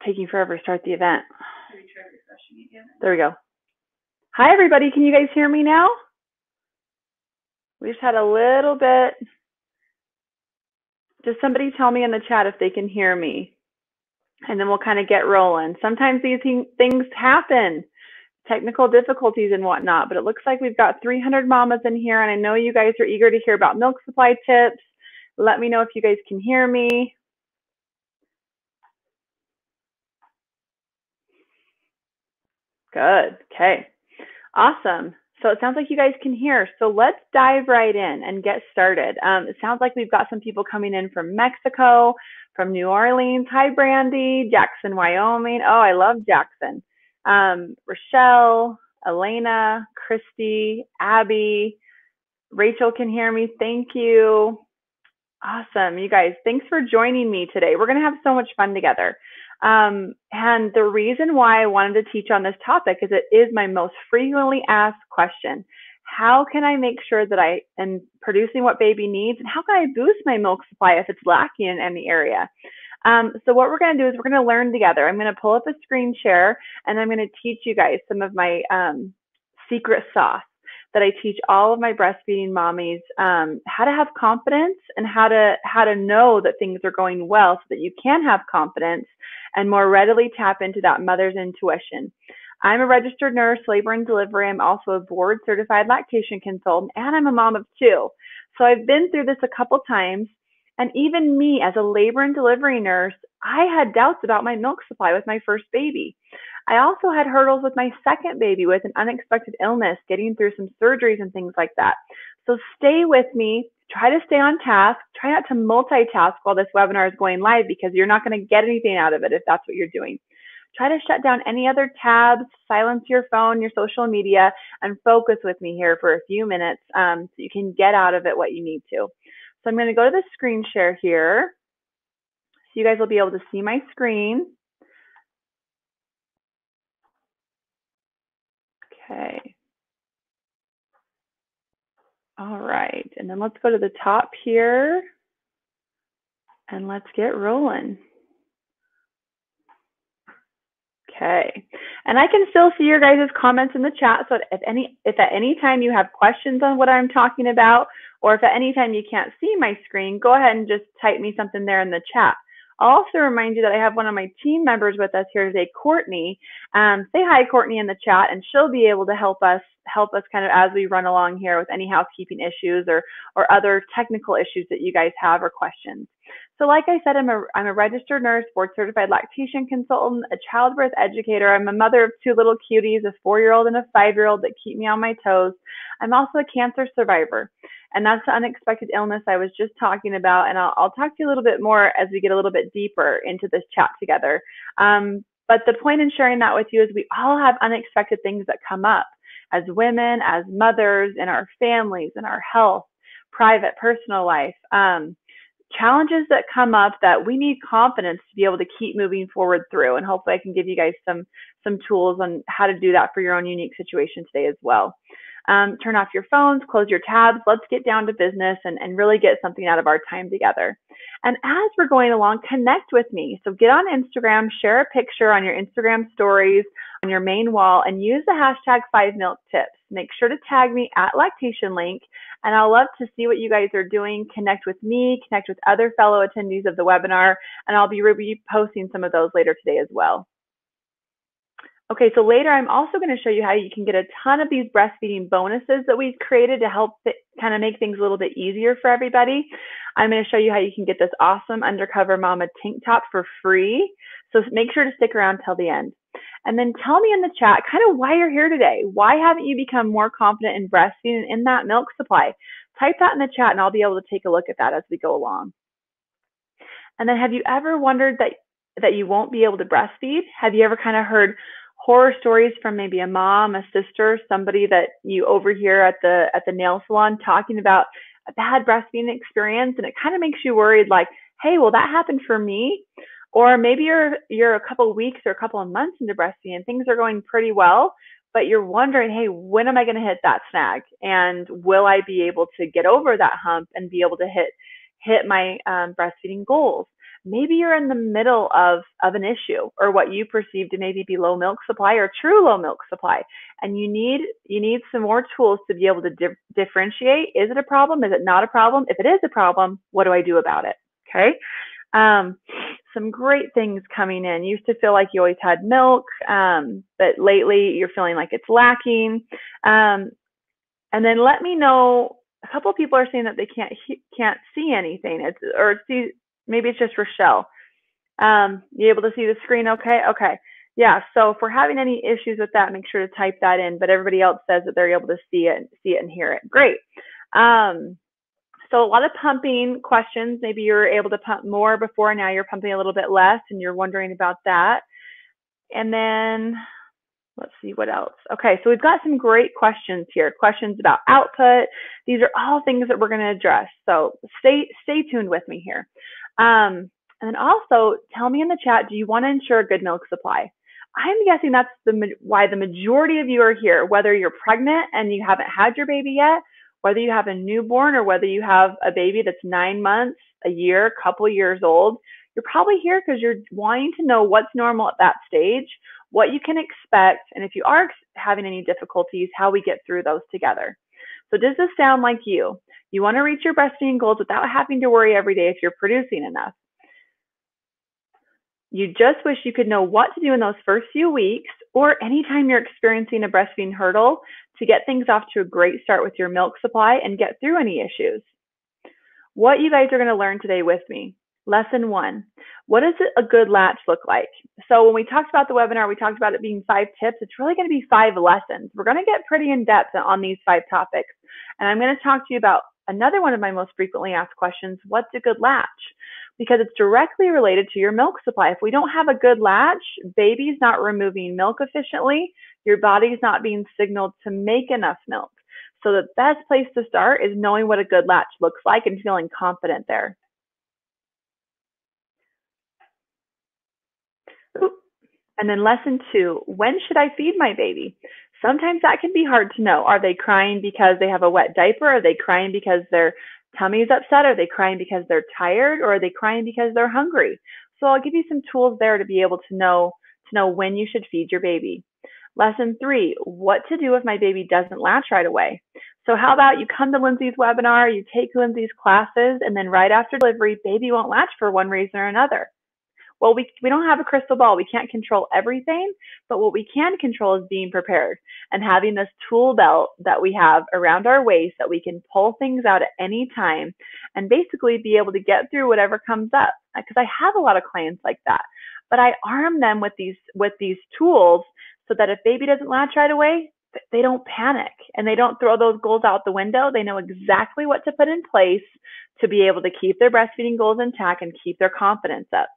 taking forever to start the event. There we go. Hi, everybody. Can you guys hear me now? We just had a little bit. Just somebody tell me in the chat if they can hear me, and then we'll kind of get rolling. Sometimes these things happen, technical difficulties and whatnot, but it looks like we've got 300 mamas in here, and I know you guys are eager to hear about milk supply tips. Let me know if you guys can hear me. Good. Okay. Awesome. So it sounds like you guys can hear. So let's dive right in and get started. It sounds like we've got some people coming in from Mexico, from New Orleans. Hi, Brandy. Jackson, Wyoming. Oh, I love Jackson. Rochelle, Elena, Christy, Abby. Rachel can hear me. Thank you. Awesome. You guys, thanks for joining me today. We're going to have so much fun together. And the reason why I wanted to teach on this topic is it is my most frequently asked question. How can I make sure that I am producing what baby needs? And how can I boost my milk supply if it's lacking in any area? So what we're going to do is we're going to learn together. I'm going to pull up a screen share and I'm going to teach you guys some of my secret sauce that I teach all of my breastfeeding mommies, how to have confidence and how to know that things are going well so that you can have confidence and more readily tap into that mother's intuition. I'm a registered nurse, labor and delivery. I'm also a board certified lactation consultant, and I'm a mom of two. So I've been through this a couple times. And even me as a labor and delivery nurse, I had doubts about my milk supply with my first baby. I also had hurdles with my second baby with an unexpected illness, getting through some surgeries and things like that. So stay with me, try to stay on task, try not to multitask while this webinar is going live because you're not going to get anything out of it if that's what you're doing. Try to shut down any other tabs, silence your phone, your social media, and focus with me here for a few minutes so you can get out of it what you need to. So I'm going to go to the screen share here so you guys will be able to see my screen. Okay. All right. And then let's go to the top here and let's get rolling. Okay. And I can still see your guys' comments in the chat. So if at any time you have questions on what I'm talking about, or if at any time you can't see my screen, go ahead and just type me something there in the chat. I'll also remind you that I have one of my team members with us here today, Courtney. Say hi, Courtney, in the chat, and she'll be able to help us kind of as we run along here with any housekeeping issues or other technical issues that you guys have or questions. So like I said, I'm a registered nurse, board certified lactation consultant, a childbirth educator. I'm a mother of two little cuties, a 4-year-old and a 5-year-old that keep me on my toes. I'm also a cancer survivor. And that's the unexpected illness I was just talking about. And I'll talk to you a little bit more as we get a little bit deeper into this chat together. But the point in sharing that with you is we all have unexpected things that come up as women, as mothers, in our families, in our health, private, personal life. Challenges that come up that we need confidence to be able to keep moving forward through. And hopefully I can give you guys some tools on how to do that for your own unique situation today as well. Turn off your phones, close your tabs. Let's get down to business and really get something out of our time together. And as we're going along, connect with me. So get on Instagram, share a picture on your Instagram stories, on your main wall, and use the hashtag 5MilkTips. Make sure to tag me at Lactation Link, and I'll love to see what you guys are doing. Connect with me, connect with other fellow attendees of the webinar, and I'll be reposting some of those later today as well. Okay, so later I'm also going to show you how you can get a ton of these breastfeeding bonuses that we've created to help kind of make things a little bit easier for everybody. I'm going to show you how you can get this awesome Undercover Mama tank top for free. So make sure to stick around till the end. And then tell me in the chat kind of why you're here today. Why haven't you become more confident in breastfeeding and in that milk supply? Type that in the chat and I'll be able to take a look at that as we go along. And then have you ever wondered that you won't be able to breastfeed? Have you ever kind of heard horror stories from maybe a mom, a sister, somebody that you overhear at the nail salon talking about a bad breastfeeding experience, and it kind of makes you worried like, hey, will that happen for me? Or maybe you're a couple of weeks or a couple of months into breastfeeding and things are going pretty well, but you're wondering, hey, when am I going to hit that snag? And will I be able to get over that hump and be able to hit my breastfeeding goals? maybe you're in the middle of an issue or what you perceive to maybe be low milk supply or true low milk supply. And you need some more tools to be able to differentiate. Is it a problem? Is it not a problem? If it is a problem, what do I do about it? Okay. Some great things coming in. You used to feel like you always had milk, but lately you're feeling like it's lacking. And then let me know. A couple of people are saying that they can't see anything. Maybe it's just Rochelle. You able to see the screen? Okay. Okay. Yeah. So if we're having any issues with that, make sure to type that in. But everybody else says that they're able to see it and hear it. Great. So a lot of pumping questions. Maybe you're able to pump more before, now you're pumping a little bit less and you're wondering about that. And then let's see what else. Okay, so we've got some great questions here. Questions about output. These are all things that we're going to address. So stay tuned with me here. And then also tell me in the chat, do you want to ensure a good milk supply? I'm guessing that's why the majority of you are here, whether you're pregnant and you haven't had your baby yet, whether you have a newborn or whether you have a baby that's 9 months, a year, a couple years old. You're probably here because you're wanting to know what's normal at that stage, what you can expect, and if you are having any difficulties, how we get through those together. So does this sound like you? You want to reach your breastfeeding goals without having to worry every day if you're producing enough. You just wish you could know what to do in those first few weeks or anytime you're experiencing a breastfeeding hurdle to get things off to a great start with your milk supply and get through any issues. What you guys are going to learn today with me. Lesson 1, what does a good latch look like? So when we talked about the webinar, we talked about it being 5 tips. It's really going to be 5 lessons. We're going to get pretty in depth on these 5 topics. And I'm going to talk to you about another one of my most frequently asked questions, what's a good latch? Because it's directly related to your milk supply. If we don't have a good latch, baby's not removing milk efficiently, your body's not being signaled to make enough milk. So the best place to start is knowing what a good latch looks like and feeling confident there. And then lesson 2, when should I feed my baby? Sometimes that can be hard to know. Are they crying because they have a wet diaper? Are they crying because their tummy is upset? Are they crying because they're tired? Or are they crying because they're hungry? So I'll give you some tools there to be able to know when you should feed your baby. Lesson 3, what to do if my baby doesn't latch right away. So how about you come to Lindsay's webinar, you take Lindsay's classes, and then right after delivery, baby won't latch for one reason or another. Well, we don't have a crystal ball. We can't control everything, but what we can control is being prepared and having this tool belt that we have around our waist that we can pull things out at any time and basically be able to get through whatever comes up. Because I have a lot of clients like that, but I arm them with these tools so that if baby doesn't latch right away, they don't panic and they don't throw those goals out the window. They know exactly what to put in place to be able to keep their breastfeeding goals intact and keep their confidence up.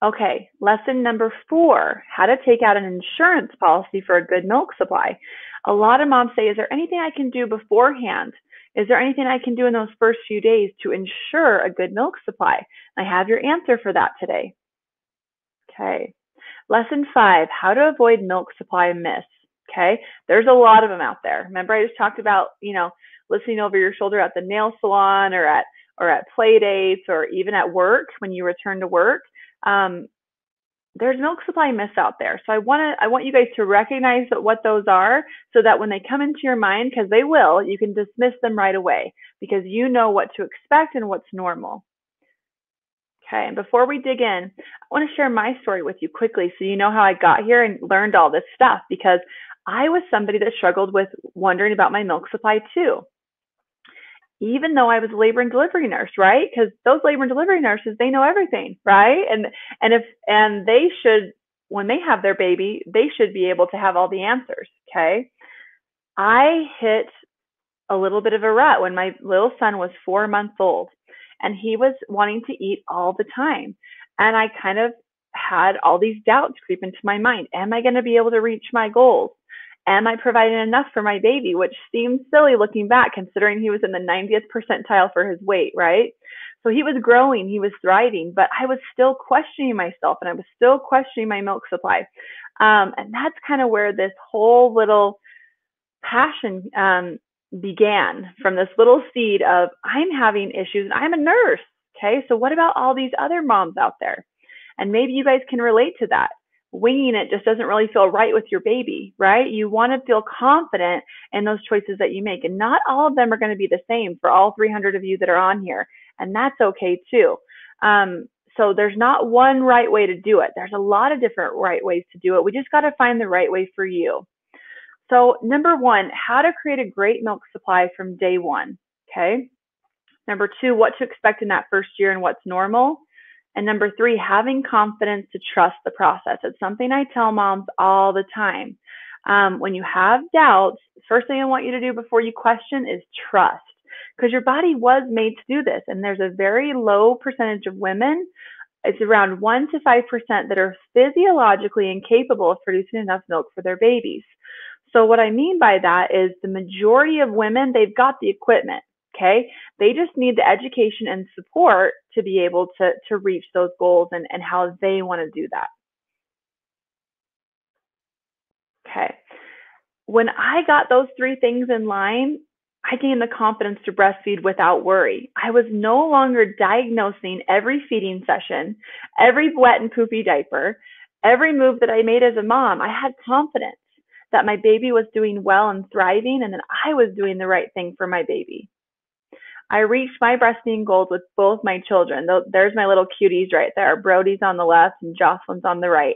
Okay, lesson number 4, how to take out an insurance policy for a good milk supply. A lot of moms say, is there anything I can do beforehand? Is there anything I can do in those first few days to ensure a good milk supply? I have your answer for that today. Okay, lesson 5, how to avoid milk supply myths. Okay, there's a lot of them out there. Remember I just talked about, listening over your shoulder at the nail salon or at play dates or even at work when you return to work. There's milk supply myths out there. So I want you guys to recognize what those are so that when they come into your mind, because they will, you can dismiss them right away because you know what to expect and what's normal. Okay, and before we dig in, I want to share my story with you quickly so you know how I got here and learned all this stuff, because I was somebody that struggled with wondering about my milk supply too. Even though I was a labor and delivery nurse, right? Because those labor and delivery nurses, they know everything, right? And they should, when they have their baby, they should be able to have all the answers, okay? I hit a little bit of a rut when my little son was 4 months old and he was wanting to eat all the time. And I kind of had all these doubts creep into my mind. Am I going to be able to reach my goals? Am I providing enough for my baby? Which seems silly looking back, considering he was in the 90th percentile for his weight, right? So he was growing, he was thriving, but I was still questioning myself and I was still questioning my milk supply. And that's kind of where this whole little passion began, from this little seed of, I'm having issues and I'm a nurse. Okay, so what about all these other moms out there? And maybe you guys can relate to that. Winging it just doesn't really feel right with your baby, right? You want to feel confident in those choices that you make. And not all of them are going to be the same for all 300 of you that are on here. And that's okay too. So there's not one right way to do it. There's a lot of different right ways to do it. We just got to find the right way for you. So number one, how to create a great milk supply from day one. Okay. Number two, what to expect in that first year and what's normal. And number three, having confidence to trust the process. It's something I tell moms all the time. When you have doubts, first thing I want you to do before you question is trust, because your body was made to do this. And there's a very low percentage of women, it's around 1 to 5%, that are physiologically incapable of producing enough milk for their babies. So what I mean by that is the majority of women, they've got the equipment. Okay. They just need the education and support to be able to reach those goals and how they want to do that. Okay. When I got those three things in line, I gained the confidence to breastfeed without worry. I was no longer diagnosing every feeding session, every wet and poopy diaper, every move that I made as a mom. I had confidence that my baby was doing well and thriving, and that I was doing the right thing for my baby. I reached my breastfeeding goals with both my children. There's my little cuties right there. Brody's on the left and Jocelyn's on the right.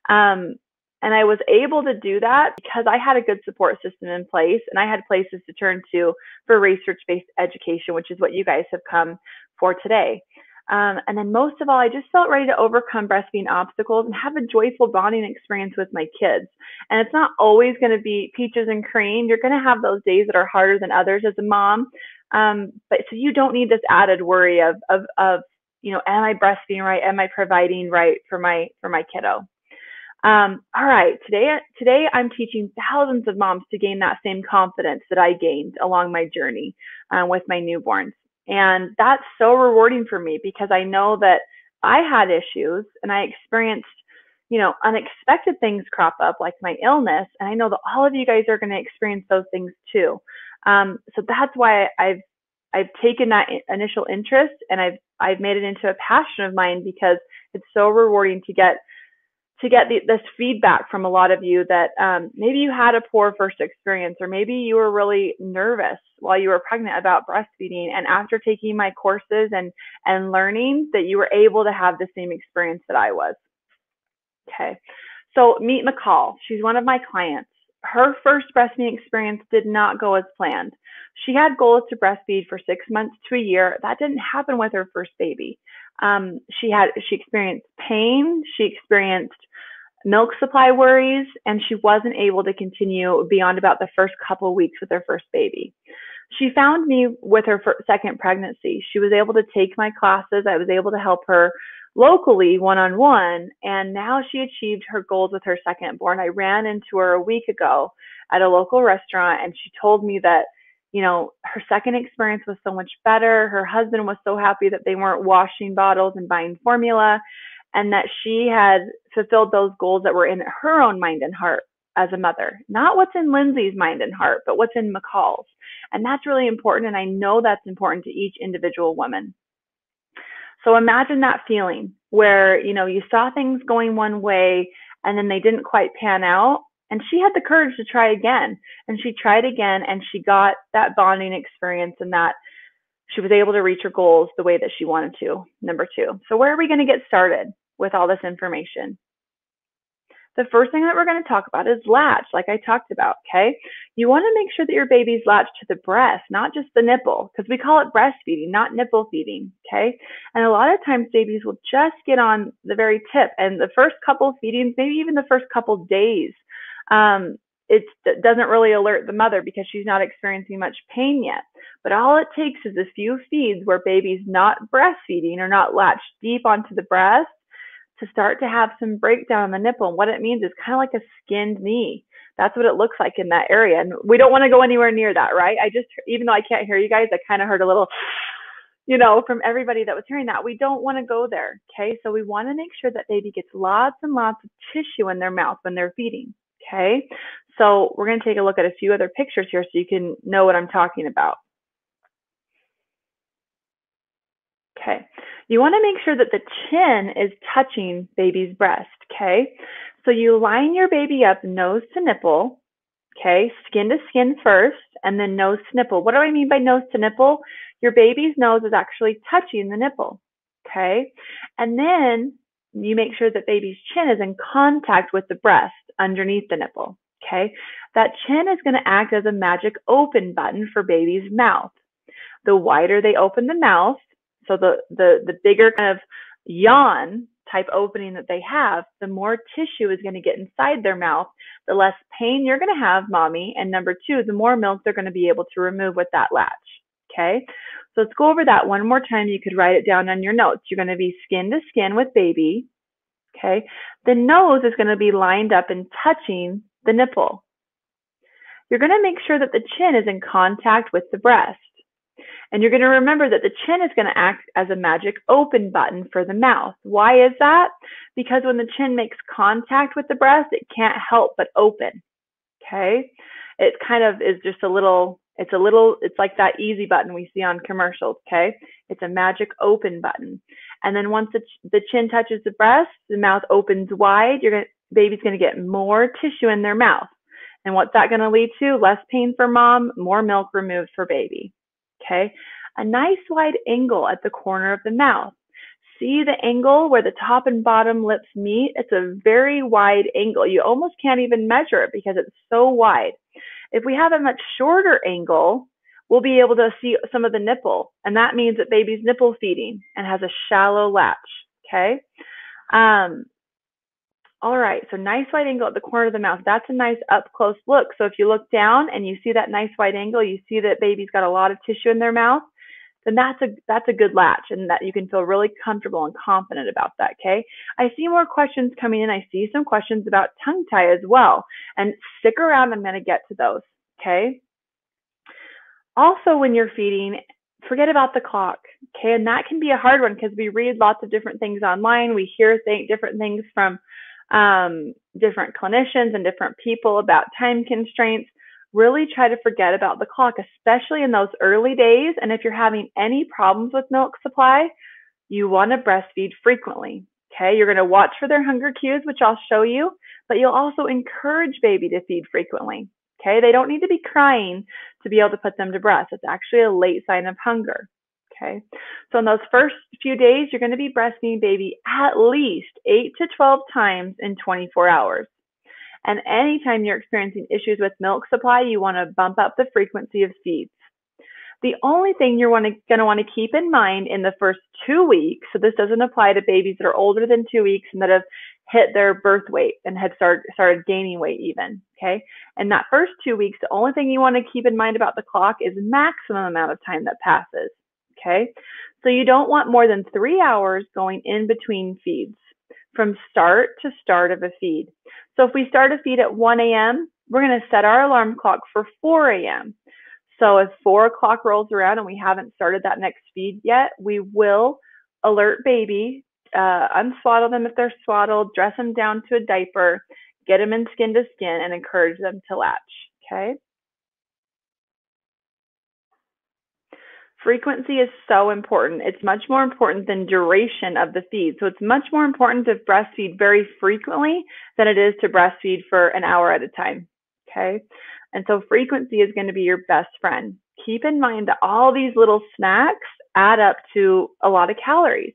And I was able to do that because I had a good support system in place, and I had places to turn to for research-based education, which is what you guys have come for today. And then most of all, I just felt ready to overcome breastfeeding obstacles and have a joyful bonding experience with my kids. And it's not always going to be peaches and cream. You're going to have those days that are harder than others as a mom. But so you don't need this added worry of, am I breastfeeding right? Am I providing right for my kiddo? All right, today I'm teaching thousands of moms to gain that same confidence that I gained along my journey with my newborns. And that's so rewarding for me because I know that I had issues and I experienced, unexpected things crop up like my illness. And I know that all of you guys are going to experience those things too. So that's why I've taken that initial interest and I've made it into a passion of mine, because it's so rewarding to get this feedback from a lot of you that maybe you had a poor first experience, or maybe you were really nervous while you were pregnant about breastfeeding, and after taking my courses and learning, that you were able to have the same experience that I was. Okay, so meet McCall. She's one of my clients. Her first breastfeeding experience did not go as planned. She had goals to breastfeed for 6 months to a year. That didn't happen with her first baby. She experienced pain. She experienced milk supply worries, and she wasn't able to continue beyond about the first couple of weeks with her first baby. She found me with her second pregnancy. She was able to take my classes. I was able to help her locally one-on-one, and now she achieved her goals with her second born. I ran into her a week ago at a local restaurant, and she told me that her second experience was so much better. Her husband was so happy that they weren't washing bottles and buying formula, and that she had fulfilled those goals that were in her own mind and heart as a mother. Not what's in Lindsay's mind and heart, but what's in McCall's. And that's really important, and I know that's important to each individual woman. So imagine that feeling where, you saw things going one way and then they didn't quite pan out. And she had the courage to try again. And she tried again, and she got that bonding experience, and that she was able to reach her goals the way that she wanted to. Number two. So where are we going to get started with all this information? The first thing that we're going to talk about is latch, like I talked about, okay? You want to make sure that your baby's latched to the breast, not just the nipple, because we call it breastfeeding, not nipple feeding, okay? And a lot of times babies will just get on the very tip, and the first couple feedings, maybe even the first couple days, it doesn't really alert the mother because she's not experiencing much pain yet. But all it takes is a few feeds where baby's not breastfeeding or not latched deep onto the breast to start to have some breakdown on the nipple. And what it means is kind of like a skinned knee. That's what it looks like in that area. And we don't want to go anywhere near that, right? Even though I can't hear you guys, I kind of heard a little, from everybody that was hearing that. We don't want to go there, okay? So we want to make sure that baby gets lots and lots of tissue in their mouth when they're feeding, okay? So we're going to take a look at a few other pictures here so you can know what I'm talking about. Okay. You want to make sure that the chin is touching baby's breast. Okay. So you line your baby up nose to nipple. Okay. Skin to skin first, and then nose to nipple. What do I mean by nose to nipple? Your baby's nose is actually touching the nipple. Okay. And then you make sure that baby's chin is in contact with the breast underneath the nipple. Okay. That chin is going to act as a magic open button for baby's mouth. The wider they open the mouth, so the bigger kind of yawn type opening that they have, the more tissue is going to get inside their mouth, the less pain you're going to have, mommy. And number two, the more milk they're going to be able to remove with that latch. Okay. So let's go over that one more time. You could write it down on your notes. You're going to be skin to skin with baby. Okay. The nose is going to be lined up and touching the nipple. You're going to make sure that the chin is in contact with the breast. And you're going to remember that the chin is going to act as a magic open button for the mouth. Why is that? Because when the chin makes contact with the breast, it can't help but open. Okay? It kind of is just it's like that easy button we see on commercials. Okay? It's a magic open button. And then once the chin touches the breast, the mouth opens wide. Baby's going to get more tissue in their mouth. And what's that going to lead to? Less pain for mom, more milk removed for baby. Okay, a nice wide angle at the corner of the mouth. See the angle where the top and bottom lips meet? It's a very wide angle. You almost can't even measure it because it's so wide. If we have a much shorter angle, we'll be able to see some of the nipple, and that means that baby's nipple feeding and has a shallow latch. Okay. All right, so nice wide angle at the corner of the mouth. That's a nice up close look. So if you look down and you see that nice wide angle, you see that baby's got a lot of tissue in their mouth, then that's a good latch, and that you can feel really comfortable and confident about that, okay? I see more questions coming in. I see some questions about tongue tie as well. And stick around, I'm gonna get to those, okay? Also, when you're feeding, forget about the clock, okay? And that can be a hard one because we read lots of different things online. We hear different things from different clinicians and different people about time constraints. Really try to forget about the clock, especially in those early days. And if you're having any problems with milk supply, you want to breastfeed frequently. Okay, you're going to watch for their hunger cues, which I'll show you, but you'll also encourage baby to feed frequently. Okay, they don't need to be crying to be able to put them to breast. It's actually a late sign of hunger. Okay, so in those first few days, you're going to be breastfeeding baby at least 8 to 12 times in 24 hours. And anytime you're experiencing issues with milk supply, you want to bump up the frequency of feeds. The only thing you're going to want to keep in mind in the first 2 weeks, so this doesn't apply to babies that are older than 2 weeks and that have hit their birth weight and have started gaining weight even, okay? In that first 2 weeks, the only thing you want to keep in mind about the clock is maximum amount of time that passes. Okay, so you don't want more than 3 hours going in between feeds from start to start of a feed. So if we start a feed at 1 a.m., we're going to set our alarm clock for 4 a.m. So if 4 o'clock rolls around and we haven't started that next feed yet, we will alert baby, unswaddle them if they're swaddled, dress them down to a diaper, get them in skin to skin, and encourage them to latch. Okay. Frequency is so important. It's much more important than duration of the feed. So it's much more important to breastfeed very frequently than it is to breastfeed for an hour at a time. Okay. And so frequency is going to be your best friend. Keep in mind that all these little snacks add up to a lot of calories.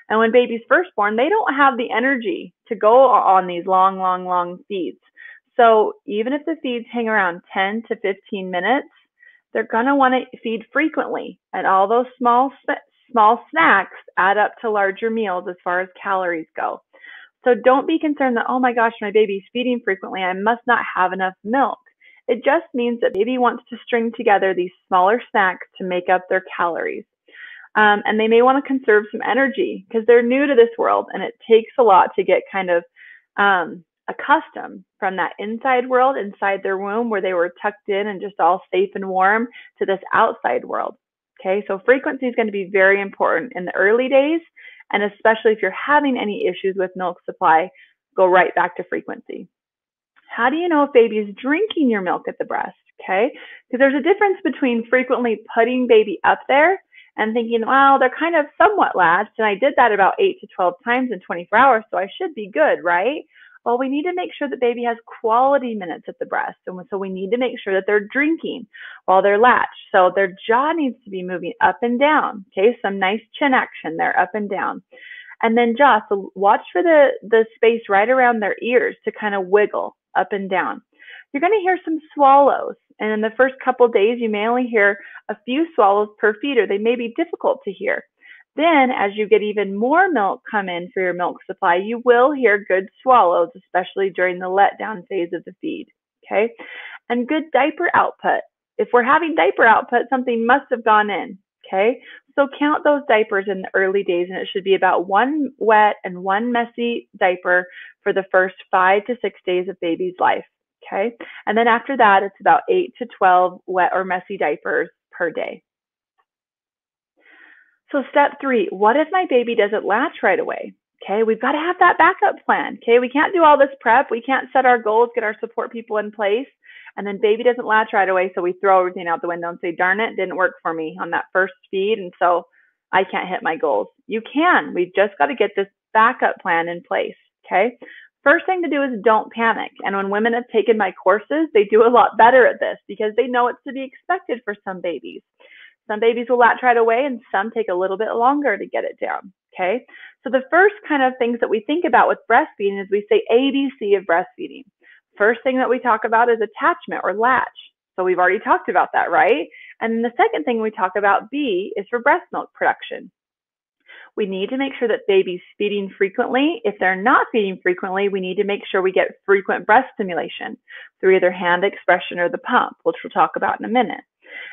And when baby's first born, they don't have the energy to go on these long feeds. So even if the feeds hang around 10 to 15 minutes, they're going to want to feed frequently, and all those small snacks add up to larger meals as far as calories go. So don't be concerned that, oh my gosh, my baby's feeding frequently, I must not have enough milk. It just means that baby wants to string together these smaller snacks to make up their calories. And they may want to conserve some energy because they're new to this world, and it takes a lot to get kind of accustomed from that inside world, inside their womb where they were tucked in and just all safe and warm, to this outside world. Okay, so frequency is going to be very important in the early days, and especially if you're having any issues with milk supply, go right back to frequency. How do you know if baby is drinking your milk at the breast? Okay, because there's a difference between frequently putting baby up there and thinking, well, they're kind of somewhat latched, and I did that about 8 to 12 times in 24 hours, so I should be good, right? Well, we need to make sure that baby has quality minutes at the breast. And so we need to make sure that they're drinking while they're latched. So their jaw needs to be moving up and down. Okay, some nice chin action there, up and down. And then jaw, so watch for the space right around their ears to kind of wiggle up and down. You're going to hear some swallows. And in the first couple of days, you may only hear a few swallows per feeder. They may be difficult to hear. Then, as you get even more milk come in for your milk supply, you will hear good swallows, especially during the letdown phase of the feed. Okay, and good diaper output. If we're having diaper output, something must have gone in. Okay, so count those diapers in the early days, and it should be about one wet and one messy diaper for the first 5 to 6 days of baby's life. Okay, and then after that, it's about 8 to 12 wet or messy diapers per day. So step 3, what if my baby doesn't latch right away? Okay, we've got to have that backup plan. Okay, we can't do all this prep. We can't set our goals, get our support people in place, and then baby doesn't latch right away, so we throw everything out the window and say, darn it, didn't work for me on that first feed, and so I can't hit my goals. You can. We've just got to get this backup plan in place. Okay, first thing to do is don't panic. And when women have taken my courses, they do a lot better at this because they know it's to be expected for some babies. Some babies will latch right away and some take a little bit longer to get it down. Okay, so the first kind of things that we think about with breastfeeding is we say ABC of breastfeeding. First thing that we talk about is attachment or latch. So we've already talked about that, right? And the second thing we talk about, B, is for breast milk production. We need to make sure that baby's feeding frequently. If they're not feeding frequently, we need to make sure we get frequent breast stimulation through either hand expression or the pump, which we'll talk about in a minute.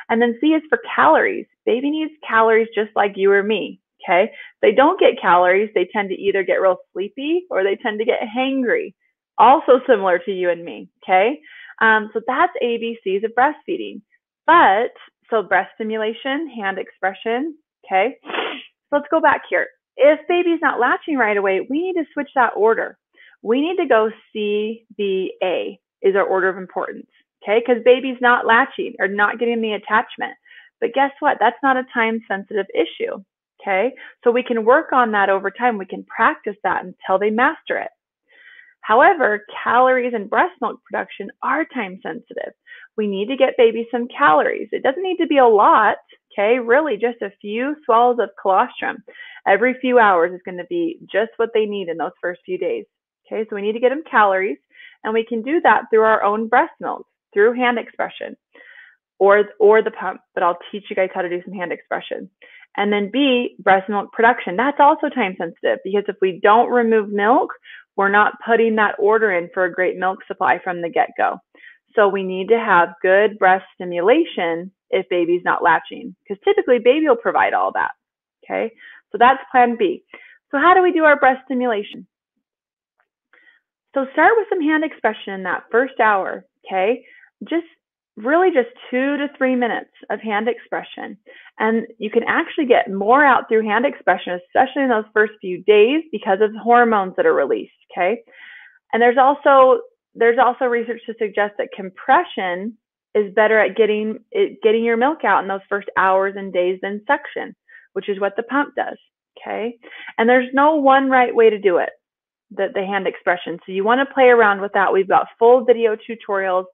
And then C is for calories. Baby needs calories just like you or me. Okay, if they don't get calories, they tend to either get real sleepy or they tend to get hangry. Also similar to you and me. Okay, so that's ABCs of breastfeeding. But so breast stimulation, hand expression. Okay, so let's go back here. If baby's not latching right away, we need to switch that order. We need to go C, B, A is our order of importance. Okay, because baby's not latching or not getting the attachment. But guess what? That's not a time-sensitive issue. Okay, so we can work on that over time. We can practice that until they master it. However, calories and breast milk production are time-sensitive. We need to get baby some calories. It doesn't need to be a lot. Okay, really just a few swallows of colostrum every few hours is going to be just what they need in those first few days. Okay, so we need to get them calories, and we can do that through our own breast milk, through hand expression or the pump, but I'll teach you guys how to do some hand expression. And then B, breast milk production. That's also time sensitive because if we don't remove milk, we're not putting that order in for a great milk supply from the get-go. So we need to have good breast stimulation if baby's not latching, because typically baby will provide all that. Okay, so that's plan B. So how do we do our breast stimulation? So start with some hand expression in that first hour. Okay, just 2 to 3 minutes of hand expression. And you can actually get more out through hand expression, especially in those first few days because of the hormones that are released, okay? And there's also research to suggest that compression is better at getting your milk out in those first hours and days than suction, which is what the pump does, okay? And there's no one right way to do it, the hand expression. So you want to play around with that. We've got full video tutorials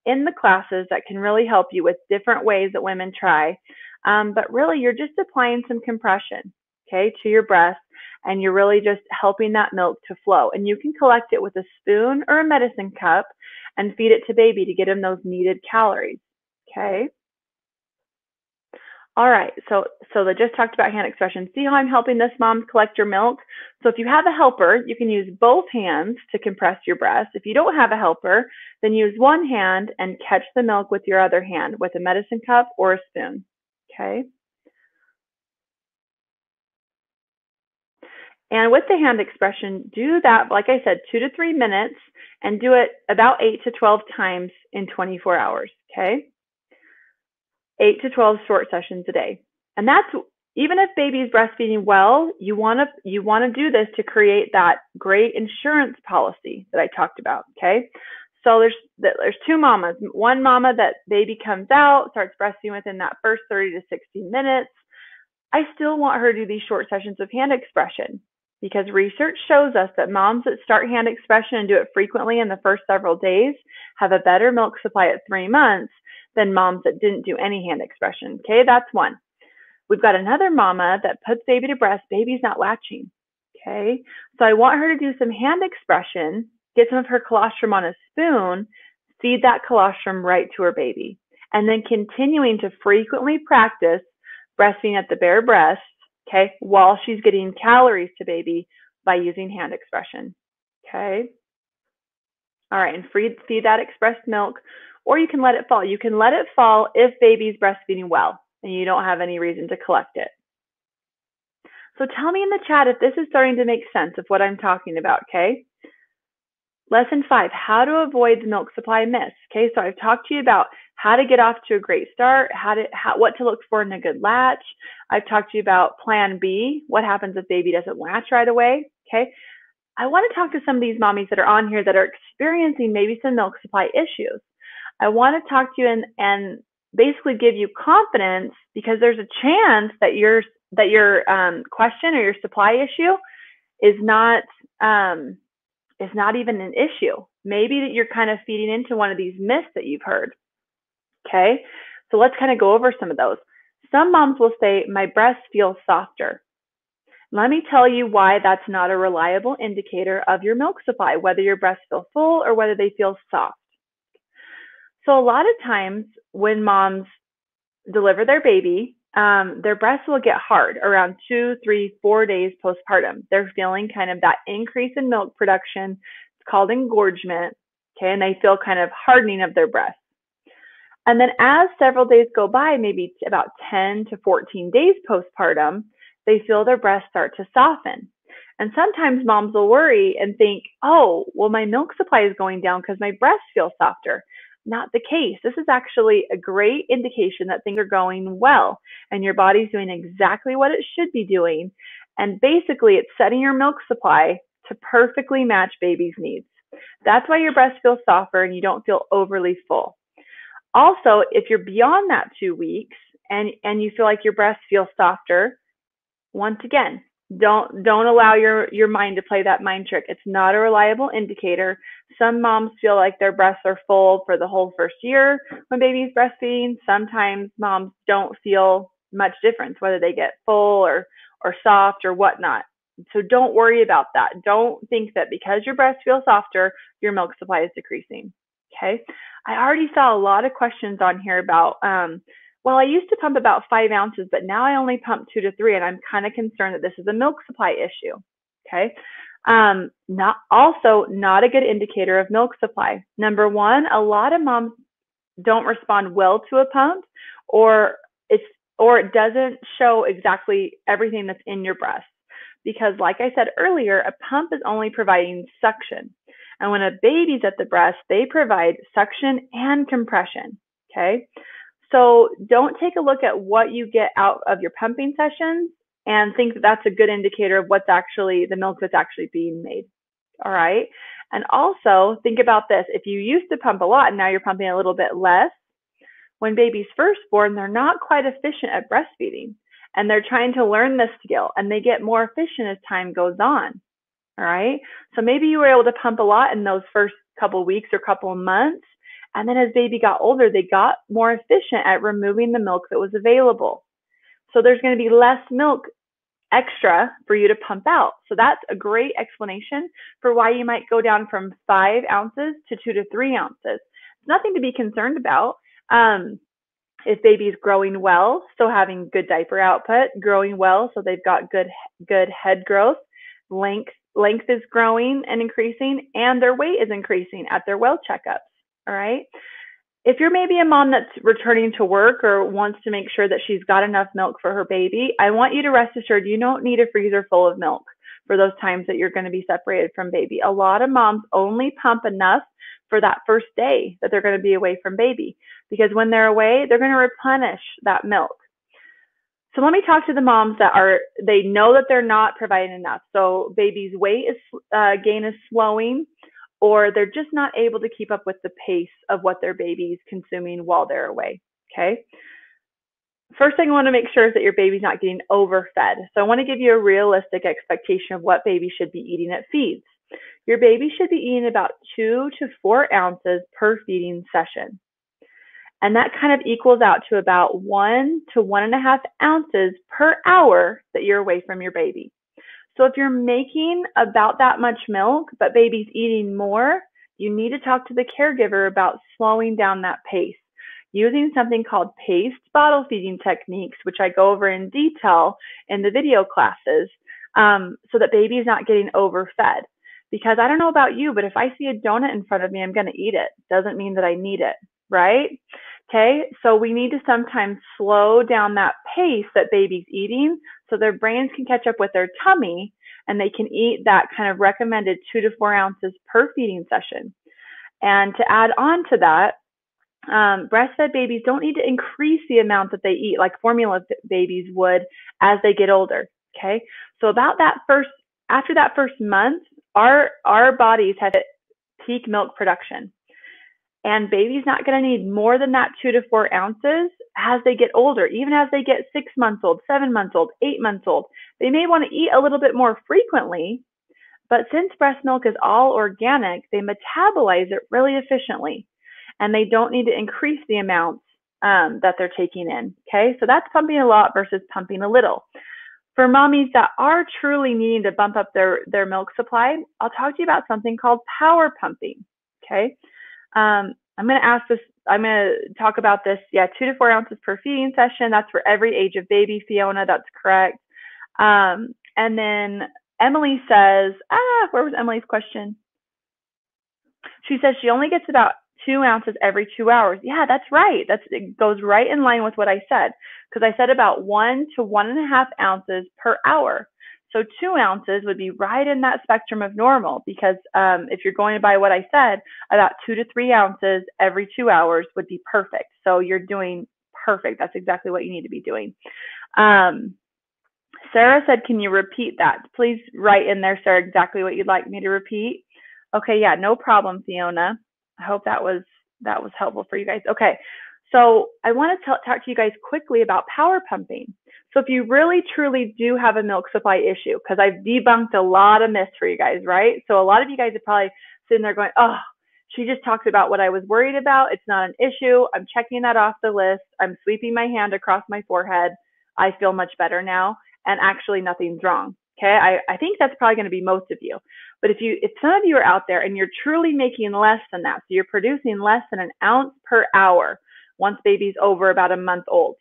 in the classes that can really help you with different ways that women try. But really, you're just applying some compression, okay, to your breast, and you're really just helping that milk to flow. And you can collect it with a spoon or a medicine cup and feed it to baby to get him those needed calories, okay? All right, so I just talked about hand expression. See how I'm helping this mom collect your milk? So if you have a helper, you can use both hands to compress your breast. If you don't have a helper, then use one hand and catch the milk with your other hand with a medicine cup or a spoon, okay? And with the hand expression, do that, like I said, 2 to 3 minutes and do it about 8 to 12 times in 24 hours, okay? 8 to 12 short sessions a day. And that's, even if baby's breastfeeding well, you want to do this to create that great insurance policy that I talked about, okay? So there's two mamas. One mama that baby comes out, starts breastfeeding within that first 30 to 60 minutes. I still want her to do these short sessions of hand expression because research shows us that moms that start hand expression and do it frequently in the first several days have a better milk supply at 3 months than moms that didn't do any hand expression. Okay, that's one. We've got another mama that puts baby to breast, baby's not latching. Okay, so I want her to do some hand expression, get some of her colostrum on a spoon, feed that colostrum right to her baby, and then continuing to frequently practice breastfeeding at the bare breast, okay, while she's getting calories to baby by using hand expression. Okay. All right, and feed that expressed milk, or you can let it fall. You can let it fall if baby's breastfeeding well and you don't have any reason to collect it. So tell me in the chat if this is starting to make sense of what I'm talking about, okay? Lesson 5, how to avoid the milk supply miss. Okay, so I've talked to you about how to get off to a great start, what to look for in a good latch. I've talked to you about plan B, what happens if baby doesn't latch right away. Okay, I want to talk to some of these mommies that are on here that are experiencing maybe some milk supply issues. I want to talk to you and basically give you confidence because there's a chance that your question or your supply issue is not even an issue. Maybe that you're kind of feeding into one of these myths that you've heard. Okay, so let's kind of go over some of those. Some moms will say, my breast feels softer. Let me tell you why that's not a reliable indicator of your milk supply, whether your breasts feel full or whether they feel soft. So a lot of times when moms deliver their baby, their breasts will get hard around 2, 3, 4 days postpartum. They're feeling kind of that increase in milk production. It's called engorgement. Okay, and they feel kind of hardening of their breasts. And then as several days go by, maybe about 10 to 14 days postpartum, they feel their breasts start to soften. And sometimes moms will worry and think, oh, well, my milk supply is going down because my breasts feel softer. Not the case. This is actually a great indication that things are going well and your body's doing exactly what it should be doing. And basically, it's setting your milk supply to perfectly match baby's needs. That's why your breast feels softer and you don't feel overly full. Also, if you're beyond that 2 weeks and you feel like your breast feels softer, once again, don't allow your mind to play that mind trick. It's not a reliable indicator. Some moms feel like their breasts are full for the whole first year when baby's breastfeeding. Sometimes moms don't feel much difference whether they get full or soft or whatnot. So don't worry about that. Don't think that because your breasts feel softer, your milk supply is decreasing. Okay. I already saw a lot of questions on here about, well, I used to pump about 5 ounces, but now I only pump 2 to 3, and I'm kind of concerned that this is a milk supply issue. Okay. Not a good indicator of milk supply. Number one, a lot of moms don't respond well to a pump, or it doesn't show exactly everything that's in your breast. Because like I said earlier, a pump is only providing suction. And when a baby's at the breast, they provide suction and compression, okay? So don't take a look at what you get out of your pumping sessions and think that that's a good indicator of what's actually the milk that's actually being made, all right? And also think about this. If you used to pump a lot and now you're pumping a little bit less, when baby's first born, they're not quite efficient at breastfeeding. And they're trying to learn this skill and they get more efficient as time goes on. All right. So maybe you were able to pump a lot in those first couple of weeks or couple of months. And then as baby got older, they got more efficient at removing the milk that was available. So there's going to be less milk extra for you to pump out. So that's a great explanation for why you might go down from 5 ounces to 2 to 3 ounces. It's nothing to be concerned about. If baby's growing well, so having good diaper output, growing well, so they've got good head growth, length is growing and increasing, and their weight is increasing at their well checkups. All right. If you're maybe a mom that's returning to work or wants to make sure that she's got enough milk for her baby, I want you to rest assured you don't need a freezer full of milk for those times that you're going to be separated from baby. A lot of moms only pump enough for that first day that they're going to be away from baby, because when they're away, they're going to replenish that milk. So let me talk to the moms that they know that they're not providing enough. So baby's weight gain is slowing, or they're just not able to keep up with the pace of what their baby's consuming while they're away. Okay. first thing I want to make sure is that your baby's not getting overfed. So I want to give you a realistic expectation of what baby should be eating at feeds. Your baby should be eating about 2 to 4 ounces per feeding session. And that kind of equals out to about 1 to 1.5 ounces per hour that you're away from your baby. So if you're making about that much milk, but baby's eating more, you need to talk to the caregiver about slowing down that pace, using something called paced bottle feeding techniques, which I go over in detail in the video classes, so that baby is not getting overfed. Because I don't know about you, but if I see a donut in front of me, I'm going to eat it. Doesn't mean that I need it, right? Okay, so we need to sometimes slow down that pace that baby's eating so their brains can catch up with their tummy and they can eat that kind of recommended 2 to 4 ounces per feeding session. And to add on to that, breastfed babies don't need to increase the amount that they eat like formula babies would as they get older. Okay, so after that first month, our bodies have peak milk production. And baby's not going to need more than that 2 to 4 ounces as they get older, even as they get 6 months old, 7 months old, 8 months old. They may want to eat a little bit more frequently, but since breast milk is all organic, they metabolize it really efficiently, and they don't need to increase the amounts that they're taking in. Okay, so that's pumping a lot versus pumping a little. For mommies that are truly needing to bump up their milk supply, I'll talk to you about something called power pumping. Okay. I'm going to talk about this. Yeah, 2 to 4 ounces per feeding session. That's for every age of baby, Fiona. That's correct. And then Emily says, where was Emily's question? She says she only gets about 2 ounces every 2 hours. Yeah, that's right. It goes right in line with what I said, because I said about 1 to 1.5 ounces per hour. So 2 ounces would be right in that spectrum of normal, because if you're going by what I said, about 2 to 3 ounces every 2 hours would be perfect. So you're doing perfect. That's exactly what you need to be doing. Sarah said, can you repeat that? Please write in there, Sarah, exactly what you'd like me to repeat. Okay, yeah, no problem, Fiona. I hope that was helpful for you guys. Okay, so I want to talk to you guys quickly about power pumping. So if you really truly do have a milk supply issue, because I've debunked a lot of myths for you guys, right? So a lot of you guys are probably sitting there going, oh, she just talked about what I was worried about. It's not an issue. I'm checking that off the list. I'm sweeping my hand across my forehead. I feel much better now, and actually nothing's wrong. Okay, I think that's probably going to be most of you. But if some of you are out there and you're truly making less than that, so you're producing less than an ounce per hour once baby's over about a month old,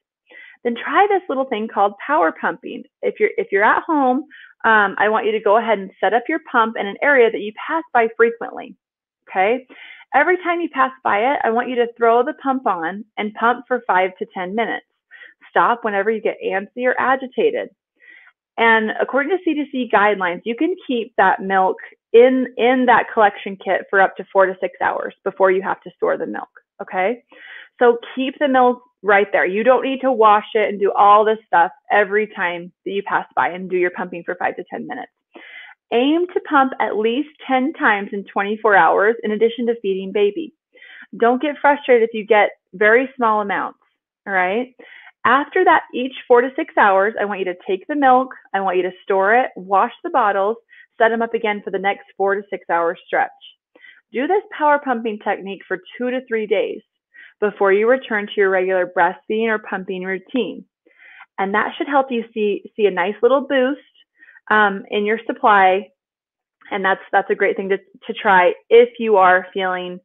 then try this little thing called power pumping. If you're at home, I want you to go ahead and set up your pump in an area that you pass by frequently. Okay, every time you pass by it, I want you to throw the pump on and pump for 5 to 10 minutes. Stop whenever you get antsy or agitated. And according to CDC guidelines, you can keep that milk in that collection kit for up to 4 to 6 hours before you have to store the milk. Okay, so keep the milk right there. You don't need to wash it and do all this stuff every time that you pass by and do your pumping for 5 to 10 minutes. Aim to pump at least 10 times in 24 hours in addition to feeding baby. Don't get frustrated if you get very small amounts. All right. After that, each 4 to 6 hours, I want you to take the milk, I want you to store it, wash the bottles, set them up again for the next 4 to 6 hour stretch. Do this power pumping technique for 2 to 3 days before you return to your regular breastfeeding or pumping routine. And that should help you see a nice little boost in your supply. And that's a great thing to try if you are feeling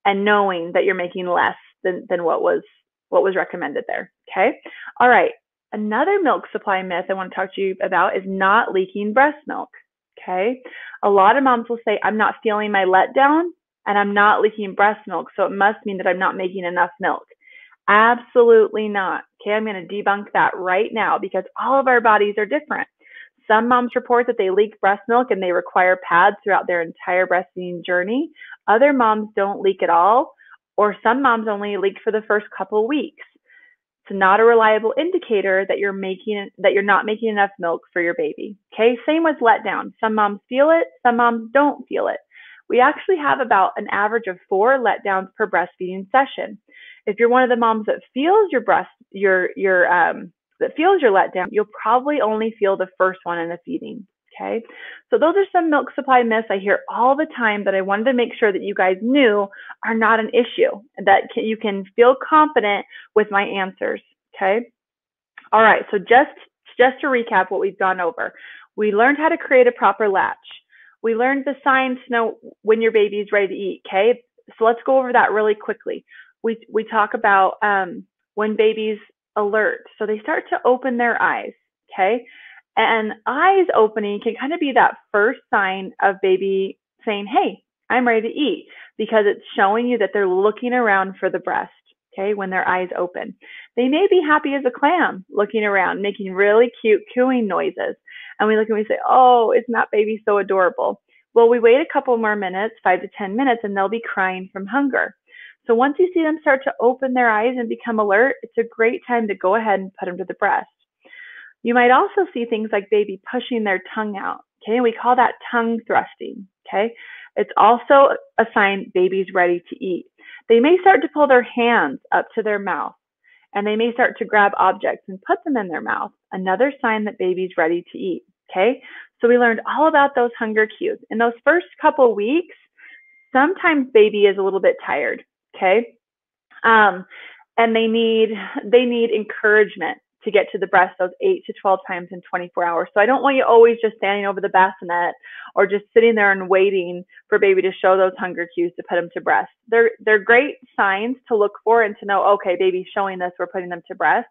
and knowing that you're making less than what was recommended there. Okay. All right. Another milk supply myth I want to talk to you about is not leaking breast milk. Okay. A lot of moms will say, I'm not feeling my letdown and I'm not leaking breast milk, so it must mean that I'm not making enough milk. Absolutely not. Okay. I'm going to debunk that right now, because all of our bodies are different. Some moms report that they leak breast milk and they require pads throughout their entire breastfeeding journey. Other moms don't leak at all, or some moms only leak for the first couple weeks. It's not a reliable indicator that you're not making enough milk for your baby. Okay, same with letdown. Some moms feel it, some moms don't feel it. We actually have about an average of 4 letdowns per breastfeeding session. If you're one of the moms that feels your breast that feels your letdown, you'll probably only feel the first one in the feeding. Okay, so those are some milk supply myths I hear all the time that I wanted to make sure that you guys knew are not an issue, that you can feel confident with my answers. Okay, all right, so just to recap what we've gone over, we learned how to create a proper latch. We learned the signs to know when your baby's ready to eat. Okay, so let's go over that really quickly. We talk about when babies alert, so they start to open their eyes. Okay, and eyes opening can kind of be that first sign of baby saying, "Hey, I'm ready to eat," because it's showing you that they're looking around for the breast. Okay, when their eyes open, they may be happy as a clam, looking around, making really cute cooing noises. And we look and we say, "Oh, isn't that baby so adorable?" Well, we wait a couple more minutes, 5 to 10 minutes, and they'll be crying from hunger. So once you see them start to open their eyes and become alert, it's a great time to go ahead and put them to the breast. You might also see things like baby pushing their tongue out. Okay, we call that tongue thrusting. Okay, it's also a sign baby's ready to eat. They may start to pull their hands up to their mouth, and they may start to grab objects and put them in their mouth. Another sign that baby's ready to eat. Okay, so we learned all about those hunger cues. In those first couple weeks, sometimes baby is a little bit tired. Okay, and they need encouragement to get to the breast those 8 to 12 times in 24 hours. So I don't want you always just standing over the bassinet or just sitting there and waiting for baby to show those hunger cues to put them to breast. They're great signs to look for and to know, okay, baby's showing this, we're putting them to breast.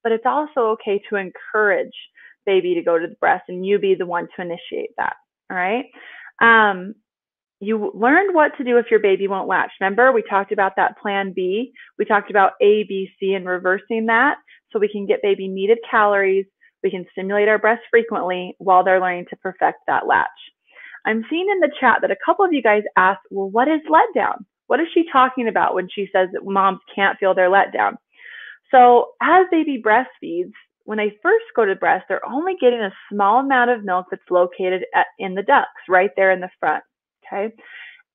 But it's also okay to encourage baby to go to the breast and you be the one to initiate that. All right. You learned what to do if your baby won't latch. Remember, we talked about that plan B. We talked about A, B, C, and reversing that so we can get baby needed calories. We can stimulate our breast frequently while they're learning to perfect that latch. I'm seeing in the chat that a couple of you guys asked, well, what is letdown? What is she talking about when she says that moms can't feel their letdown? So as baby breastfeeds, when they first go to breast, they're only getting a small amount of milk that's located in the ducts right there in the front. Okay,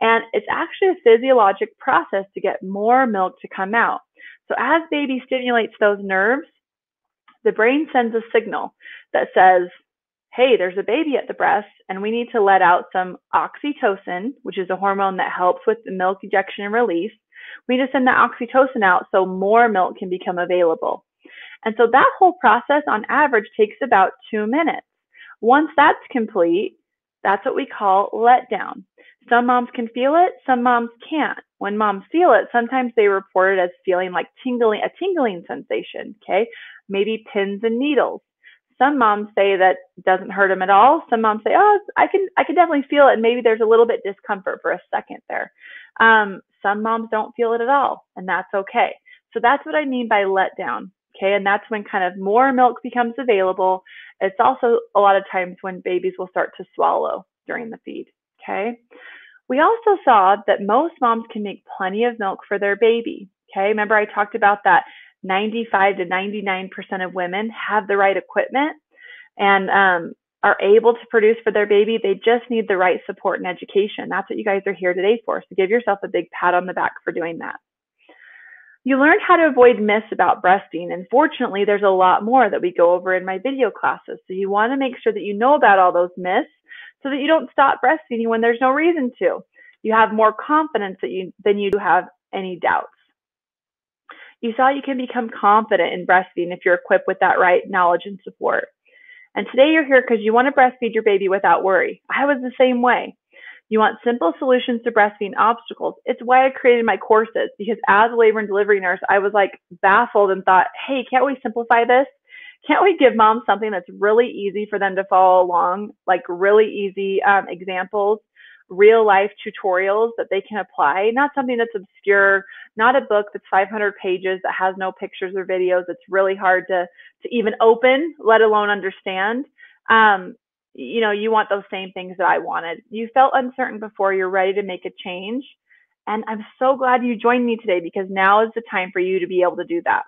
and it's actually a physiologic process to get more milk to come out. So as baby stimulates those nerves, the brain sends a signal that says, hey, there's a baby at the breast, and we need to let out some oxytocin, which is a hormone that helps with the milk ejection and release. We need to send that oxytocin out so more milk can become available. And so that whole process on average takes about 2 minutes. Once that's complete, that's what we call letdown. Some moms can feel it, some moms can't. When moms feel it, sometimes they report it as feeling like a tingling sensation, okay? Maybe pins and needles. Some moms say that doesn't hurt them at all. Some moms say, oh, I can definitely feel it, and maybe there's a little bit discomfort for a second there. Some moms don't feel it at all, and that's okay. So that's what I mean by letdown, okay? And that's when kind of more milk becomes available. It's also a lot of times when babies will start to swallow during the feed, okay? We also saw that most moms can make plenty of milk for their baby, okay? Remember I talked about that 95 to 99% of women have the right equipment and are able to produce for their baby. They just need the right support and education. That's what you guys are here today for. So give yourself a big pat on the back for doing that. You learned how to avoid myths about breastfeeding, and fortunately, there's a lot more that we go over in my video classes. So you want to make sure that you know about all those myths so that you don't stop breastfeeding when there's no reason to. You have more confidence than you do have any doubts. You saw you can become confident in breastfeeding if you're equipped with that right knowledge and support. And today you're here because you want to breastfeed your baby without worry. I was the same way. You want simple solutions to breastfeeding obstacles. It's why I created my courses, because as a labor and delivery nurse, I was like baffled and thought, hey, can't we simplify this? Can't we give moms something that's really easy for them to follow along, like really easy examples, real life tutorials that they can apply, not something that's obscure, not a book that's 500 pages that has no pictures or videos. It's really hard to even open, let alone understand. You want those same things that I wanted. You felt uncertain before, you're ready to make a change. And I'm so glad you joined me today, because now is the time for you to be able to do that.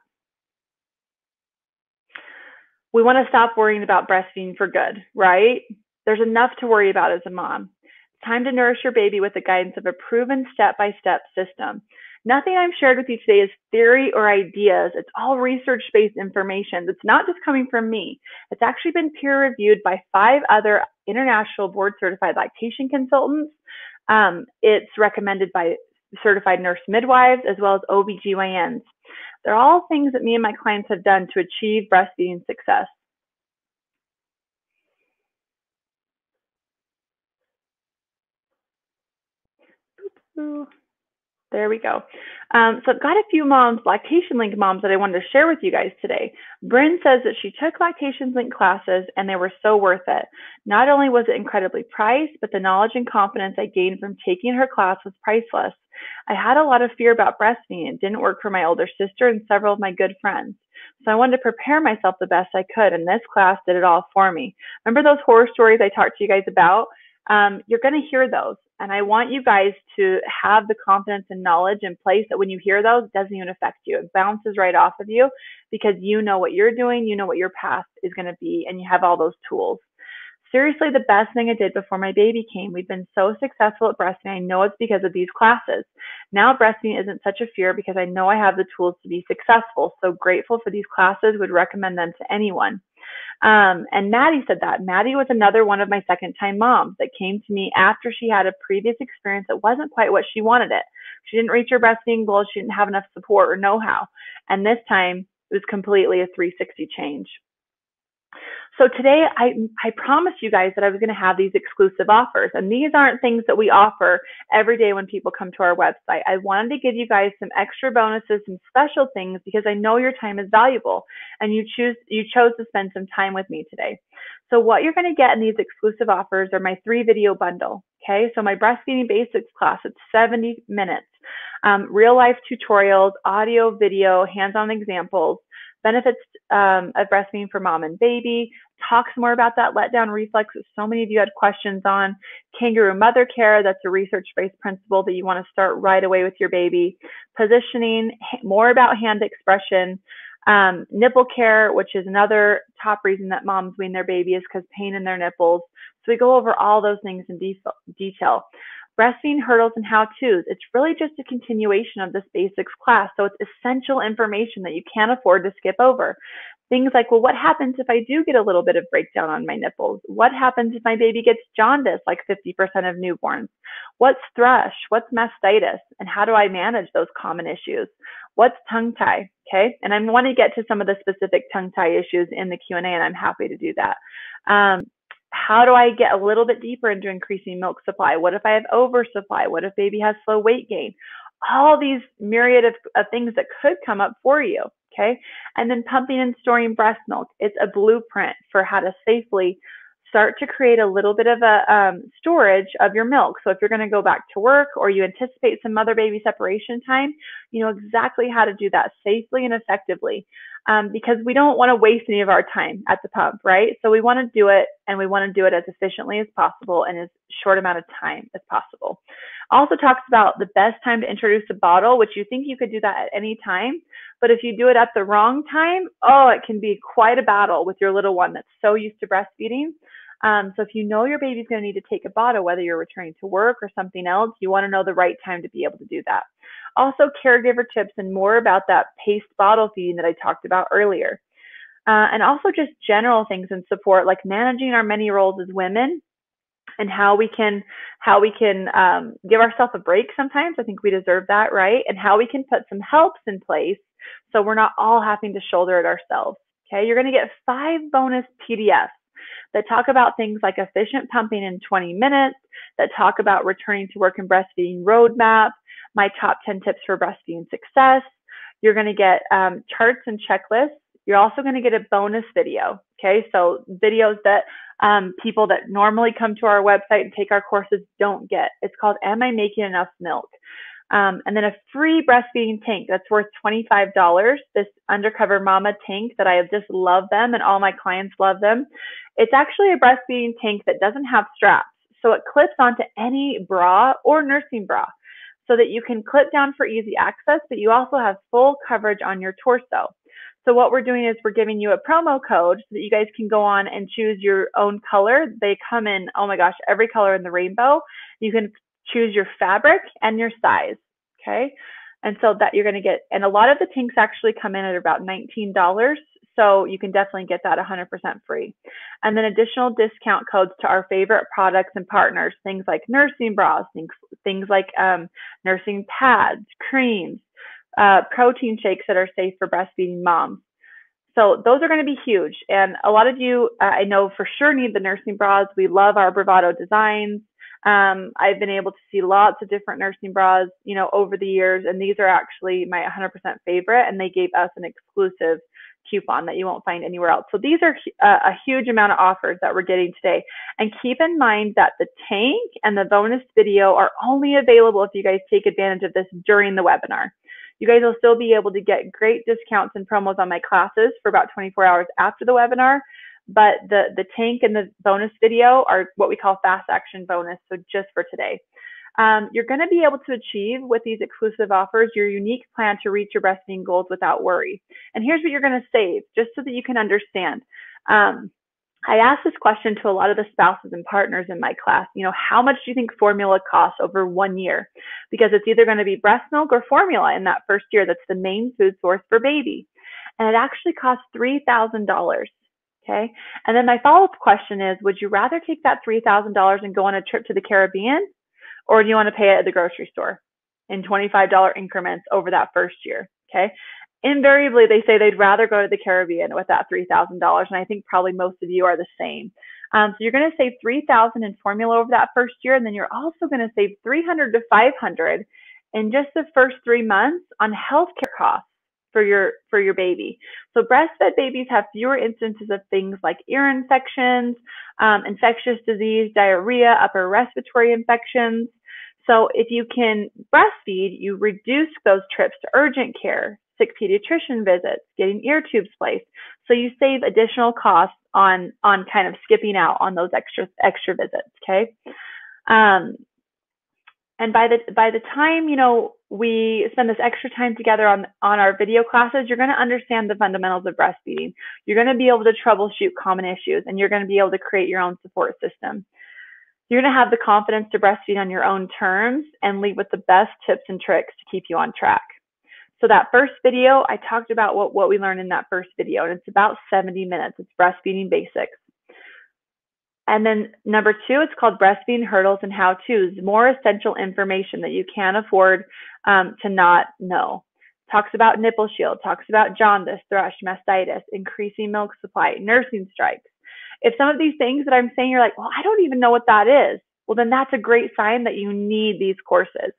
We want to stop worrying about breastfeeding for good, right? There's enough to worry about as a mom. It's time to nourish your baby with the guidance of a proven step-by-step system. Nothing I've shared with you today is theory or ideas. It's all research-based information. It's not just coming from me. It's actually been peer-reviewed by 5 other international board-certified lactation consultants. It's recommended by certified nurse midwives as well as OBGYNs. They're all things that me and my clients have done to achieve breastfeeding success. Ooh. There we go. So I've got a few moms, Lactation Link moms, that I wanted to share with you guys today. Bryn says that she took Lactation Link classes and they were so worth it. Not only was it incredibly priced, but the knowledge and confidence I gained from taking her class was priceless. I had a lot of fear about breastfeeding. It didn't work for my older sister and several of my good friends. So I wanted to prepare myself the best I could, and this class did it all for me. Remember those horror stories I talked to you guys about? You're going to hear those. And I want you guys to have the confidence and knowledge in place that when you hear those, it doesn't even affect you. It bounces right off of you because you know what you're doing, you know what your path is going to be, and you have all those tools. Seriously, the best thing I did before my baby came. We've been so successful at breastfeeding. I know it's because of these classes. Now breastfeeding isn't such a fear because I know I have the tools to be successful. So grateful for these classes, would recommend them to anyone. And Maddie said that. Maddie was another one of my second time moms that came to me after she had a previous experience that wasn't quite what she wanted it. She didn't reach her breastfeeding goals. She didn't have enough support or know-how. And this time it was completely a 360 change. So today I promised you guys that I was going to have these exclusive offers, and these aren't things that we offer every day when people come to our website. I wanted to give you guys some extra bonuses, some special things, because I know your time is valuable and you chose to spend some time with me today. So what you're going to get in these exclusive offers are my 3-video bundle. Okay, so my breastfeeding basics class, it's 70 minutes, real life tutorials, audio, video, hands-on examples, benefits of breastfeeding for mom and baby, talks more about that letdown reflex that so many of you had questions on, kangaroo mother care, that's a research-based principle that you want to start right away with your baby, positioning, more about hand expression, nipple care, which is another top reason that moms wean their baby is because pain in their nipples. So we go over all those things in detail. Breastfeeding hurdles and how-tos. It's really just a continuation of this basics class. So it's essential information that you can't afford to skip over. Things like, well, what happens if I do get a little bit of breakdown on my nipples? What happens if my baby gets jaundice, like 50% of newborns? What's thrush? What's mastitis? And how do I manage those common issues? What's tongue tie? Okay. And I want to get to some of the specific tongue tie issues in the Q&A, and I'm happy to do that. How do I get a little bit deeper into increasing milk supply? What if I have oversupply? What if baby has slow weight gain? All these myriad of things that could come up for you, okay? And then pumping and storing breast milk. It's a blueprint for how to safely start to create a little bit of a storage of your milk. So if you're going to go back to work or you anticipate some mother-baby separation time, you know exactly how to do that safely and effectively. Because we don't want to waste any of our time at the pump, right? So we want to do it, and we want to do it as efficiently as possible in as short amount of time as possible. Also talks about the best time to introduce a bottle, which you think you could do that at any time, but if you do it at the wrong time, oh, it can be quite a battle with your little one that's so used to breastfeeding. So if you know your baby's going to need to take a bottle, whether you're returning to work or something else, you want to know the right time to be able to do that. Also, caregiver tips and more about that paced bottle feeding that I talked about earlier. And also just general things and support, like managing our many roles as women and how we can give ourselves a break sometimes. I think we deserve that, right? And how we can put some helps in place so we're not all having to shoulder it ourselves. Okay, you're going to get 5 bonus PDFs that talk about things like efficient pumping in 20 minutes, that talk about returning to work and breastfeeding roadmap, my top 10 tips for breastfeeding success. You're going to get charts and checklists. You're also going to get a bonus video. Okay, so videos that people that normally come to our website and take our courses don't get. It's called Am I Making Enough Milk? And then a free breastfeeding tank that's worth $25. This Undercover Mama tank that I just love them, and all my clients love them. It's actually a breastfeeding tank that doesn't have straps. So it clips onto any bra or nursing bra so that you can clip down for easy access, but you also have full coverage on your torso. So what we're doing is we're giving you a promo code so that you guys can go on and choose your own color. They come in, oh my gosh, every color in the rainbow. You can choose your fabric and your size, okay? And so that you're going to get, and a lot of the tanks actually come in at about $19. So you can definitely get that 100% free. And then additional discount codes to our favorite products and partners, things like nursing bras, things like nursing pads, creams, protein shakes that are safe for breastfeeding moms. So those are going to be huge. And a lot of you, I know for sure, need the nursing bras. We love our Bravado designs. I've been able to see lots of different nursing bras, over the years, and these are actually my 100% favorite, and they gave us an exclusive coupon that you won't find anywhere else. So these are a huge amount of offers that we're getting today. And keep in mind that the tank and the bonus video are only available if you guys take advantage of this during the webinar. You guys will still be able to get great discounts and promos on my classes for about 24 hours after the webinar. But the tank and the bonus video are what we call fast action bonus, so just for today. You're going to be able to achieve with these exclusive offers your unique plan to reach your breastfeeding goals without worry. And here's what you're going to save, just so that you can understand. I asked this question to a lot of the spouses and partners in my class. How much do you think formula costs over 1 year? Because it's either going to be breast milk or formula in that first year. That's the main food source for baby. And it actually costs $3,000. Okay. And then my follow-up question is, would you rather take that $3,000 and go on a trip to the Caribbean, or do you want to pay it at the grocery store in $25 increments over that first year? Okay. Invariably, they say they'd rather go to the Caribbean with that $3,000, and I think probably most of you are the same. So you're going to save $3,000 in formula over that first year, and then you're also going to save $300 to $500 in just the first 3 months on healthcare costs for your baby. So breastfed babies have fewer instances of things like ear infections, infectious disease, diarrhea, upper respiratory infections. So if you can breastfeed, you reduce those trips to urgent care, sick pediatrician visits, getting ear tubes placed. So you save additional costs on kind of skipping out on those extra visits. Okay. And by the time, we spend this extra time together on our video classes, you're going to understand the fundamentals of breastfeeding. You're going to be able to troubleshoot common issues, and you're going to be able to create your own support system. You're going to have the confidence to breastfeed on your own terms and leave with the best tips and tricks to keep you on track. So that first video, I talked about what we learned in that first video, and it's about 70 minutes. It's breastfeeding basics. And then number 2, it's called Breastfeeding Hurdles and How-Tos, more essential information that you can't afford to not know. Talks about nipple shield, talks about jaundice, thrush, mastitis, increasing milk supply, nursing strikes. If some of these things that I'm saying, you're like, well, I don't even know what that is. Well, then that's a great sign that you need these courses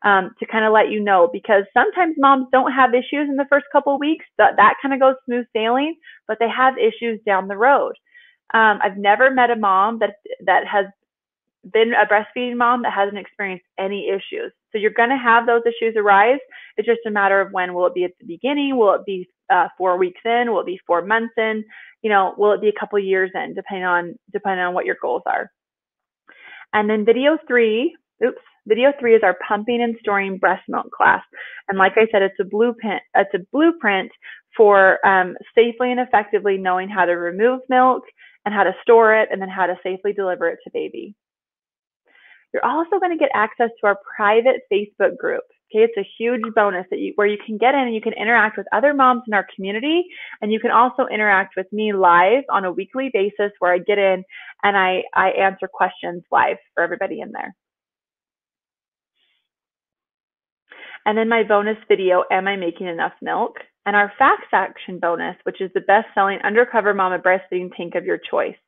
to kind of let you know, because sometimes moms don't have issues in the first couple of weeks. That kind of goes smooth sailing, but they have issues down the road. I've never met a mom that has been a breastfeeding mom that hasn't experienced any issues. So you're going to have those issues arise. It's just a matter of when. Will it be at the beginning? Will it be 4 weeks in? Will it be 4 months in? Will it be a couple of years in, depending on what your goals are. And then video 3 is our pumping and storing breast milk class. And like I said, it's a blueprint for safely and effectively knowing how to remove milk and how to store it, and then how to safely deliver it to baby. You're also going to get access to our private Facebook group. Okay, it's a huge bonus where you can get in and you can interact with other moms in our community, and you can also interact with me live on a weekly basis, where I get in and I answer questions live for everybody in there. And then my bonus video, Am I Making Enough Milk? And our fast action bonus, which is the best-selling undercover mama breastfeeding tank of your choice.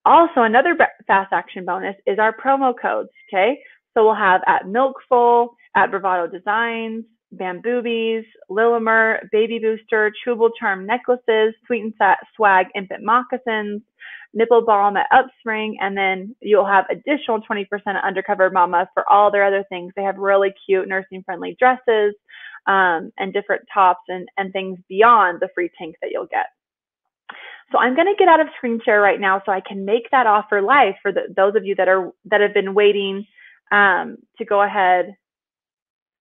Also, another fast action bonus is our promo codes. Okay, so we'll have at Milkful, at Bravado Designs, Bamboobies, Lillimer, Baby Booster, Chewable Charm necklaces, Sweet and Swag infant moccasins, Nipple Balm at Upspring, and then you'll have additional 20% at Undercover Mama for all their other things. They have really cute nursing-friendly dresses and different tops and things beyond the free tank that you'll get. So I'm going to get out of screen share right now so I can make that offer live for those of you that have been waiting to go ahead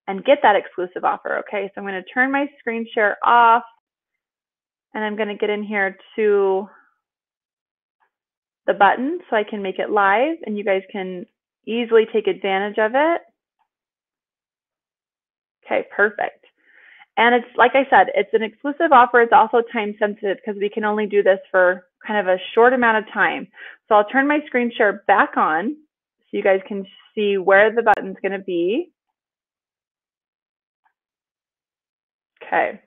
and get that exclusive offer. Okay, so I'm going to turn my screen share off, and I'm going to get in here to the button so I can make it live, and you guys can easily take advantage of it. Okay, perfect. And it's, like I said, it's an exclusive offer. It's also time sensitive because we can only do this for kind of a short amount of time. So I'll turn my screen share back on so you guys can see where the button's going to be. Okay.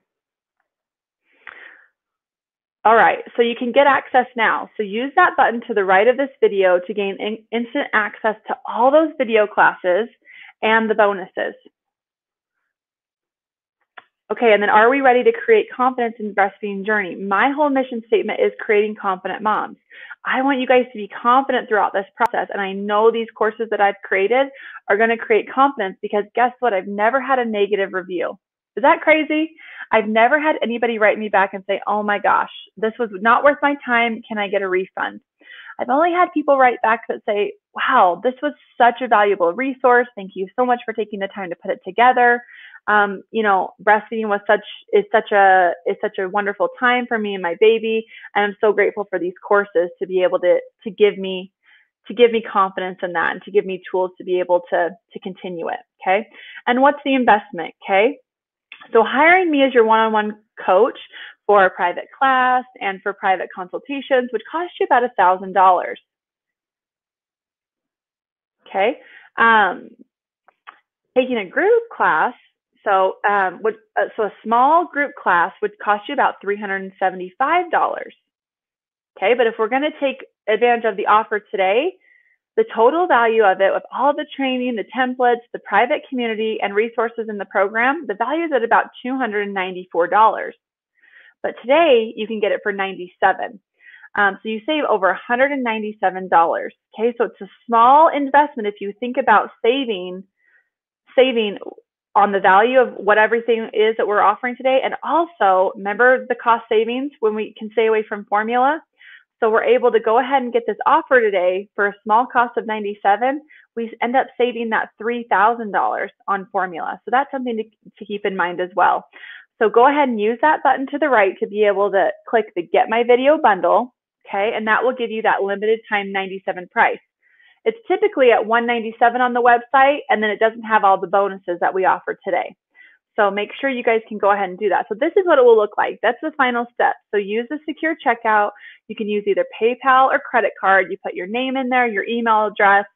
All right, so you can get access now. So use that button to the right of this video to gain instant access to all those video classes and the bonuses. Okay, and then are we ready to create confidence in the breastfeeding journey? My whole mission statement is creating confident moms. I want you guys to be confident throughout this process, and I know these courses that I've created are going to create confidence because guess what? I've never had a negative review. Is that crazy? I've never had anybody write me back and say, oh my gosh, this was not worth my time. Can I get a refund? I've only had people write back that say, wow, this was such a valuable resource. Thank you so much for taking the time to put it together. You know, breastfeeding is such a wonderful time for me and my baby, and I'm so grateful for these courses to be able to give me confidence in that and to give me tools to be able to continue it. Okay, and what's the investment? Okay, so hiring me as your one-on-one coach for a private class and for private consultations would cost you about $1,000. Okay, taking a group class. So a small group class would cost you about $375. Okay, but if we're going to take advantage of the offer today, the total value of it with all the training, the templates, the private community, and resources in the program, the value is at about $294. But today you can get it for $97. So you save over $197. Okay, so it's a small investment if you think about saving on the value of what everything is that we're offering today. And also, remember the cost savings when we can stay away from formula. So we're able to go ahead and get this offer today for a small cost of $97. We end up saving that $3,000 on formula. So that's something to keep in mind as well. So go ahead and use that button to the right to be able to click the Get My Video bundle. Okay, and that will give you that limited time $97 price. It's typically at $197 on the website, and then it doesn't have all the bonuses that we offer today. So make sure you guys can go ahead and do that. So this is what it will look like. That's the final step. So use the secure checkout. You can use either PayPal or credit card. You put your name in there, your email address,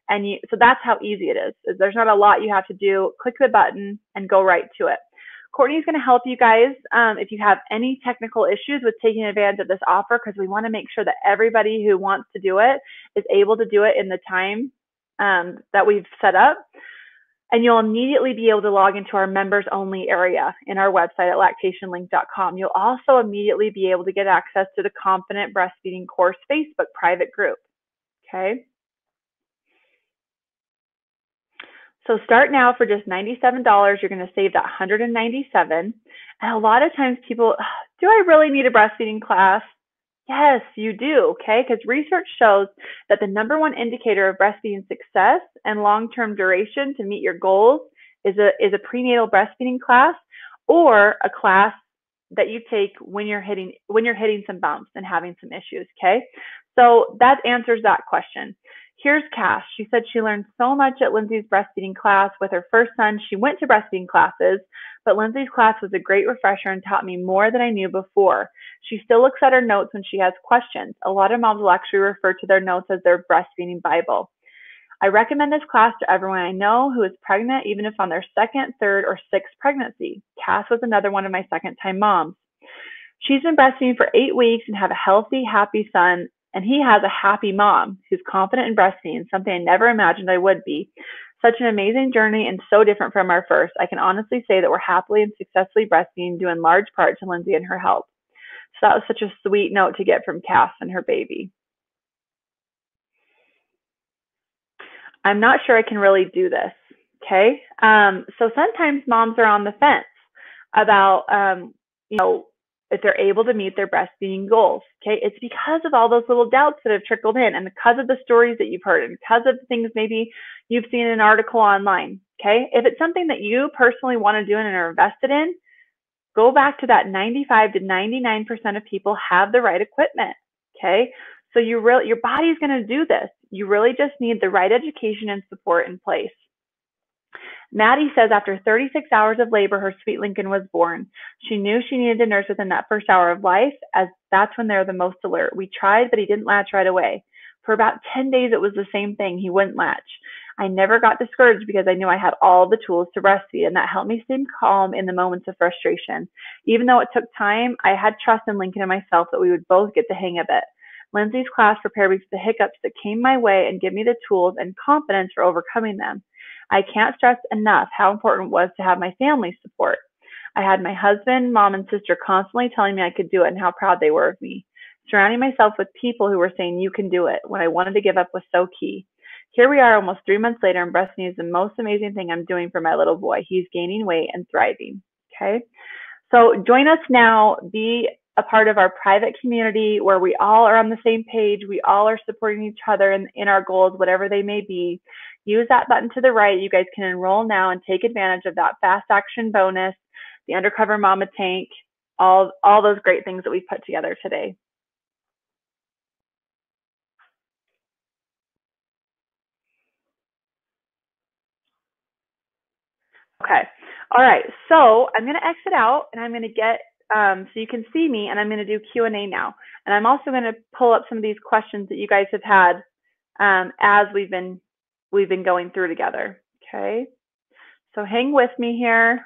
and so that's how easy it is. There's not a lot you have to do. Click the button and go right to it. Courtney's going to help you guys if you have any technical issues with taking advantage of this offer, because we want to make sure that everybody who wants to do it is able to do it in the time that we've set up. And you'll immediately be able to log into our members only area in our website at lactationlink.com. You'll also immediately be able to get access to the Confident Breastfeeding Course Facebook private group. Okay. So start now for just $97. You're going to save that $197. And a lot of times people, do I really need a breastfeeding class? Yes, you do, okay? Because research shows that the #1 indicator of breastfeeding success and long-term duration to meet your goals is a prenatal breastfeeding class or a class that you take when you're hitting some bumps and having some issues, okay? So that answers that question. Here's Cash. She said she learned so much at Lindsay's breastfeeding class with her first son. She went to breastfeeding classes, but Lindsay's class was a great refresher and taught me more than I knew before. She still looks at her notes when she has questions. A lot of moms will actually refer to their notes as their breastfeeding Bible. I recommend this class to everyone I know who is pregnant, even if on their second, third, or sixth pregnancy. Cass was another one of my second-time moms. She's been breastfeeding for 8 weeks and have a healthy, happy son, and he has a happy mom who's confident in breastfeeding, something I never imagined I would be. Such an amazing journey and so different from our first. I can honestly say that we're happily and successfully breastfeeding due in large part to Lindsay and her help. So that was such a sweet note to get from Cass and her baby. I'm not sure I can really do this, okay? So sometimes moms are on the fence about, if they're able to meet their breastfeeding goals, okay? It's because of all those little doubts that have trickled in and because of the stories that you've heard and because of things maybe you've seen in an article online, okay? If it's something that you personally want to do and are invested in, go back to that 95 to 99% of people have the right equipment, okay? So your body's going to do this. You really just need the right education and support in place. Maddie says after 36 hours of labor, her sweet Lincoln was born. She knew she needed to nurse within that first hour of life, as that's when they're the most alert. We tried, but he didn't latch right away. For about 10 days, it was the same thing. He wouldn't latch. I never got discouraged because I knew I had all the tools to breastfeed, and that helped me stay calm in the moments of frustration. Even though it took time, I had trust in Lincoln and myself that we would both get the hang of it. Lindsay's class prepared me for the hiccups that came my way and gave me the tools and confidence for overcoming them. I can't stress enough how important it was to have my family's support. I had my husband, mom, and sister constantly telling me I could do it and how proud they were of me. Surrounding myself with people who were saying you can do it when I wanted to give up was so key. Here we are almost 3 months later, and breastfeeding is the most amazing thing I'm doing for my little boy. He's gaining weight and thriving. Okay. So join us now. Be a part of our private community where we all are on the same page. We all are supporting each other in our goals, whatever they may be. Use that button to the right. You guys can enroll now and take advantage of that fast action bonus, the Undercover Mama Tank, all those great things that we've put together today. Okay. All right. So I'm going to exit out and I'm going to get so you can see me, and I'm going to do Q&A now. And I'm also going to pull up some of these questions that you guys have had as we've been going through together. Okay. So hang with me here.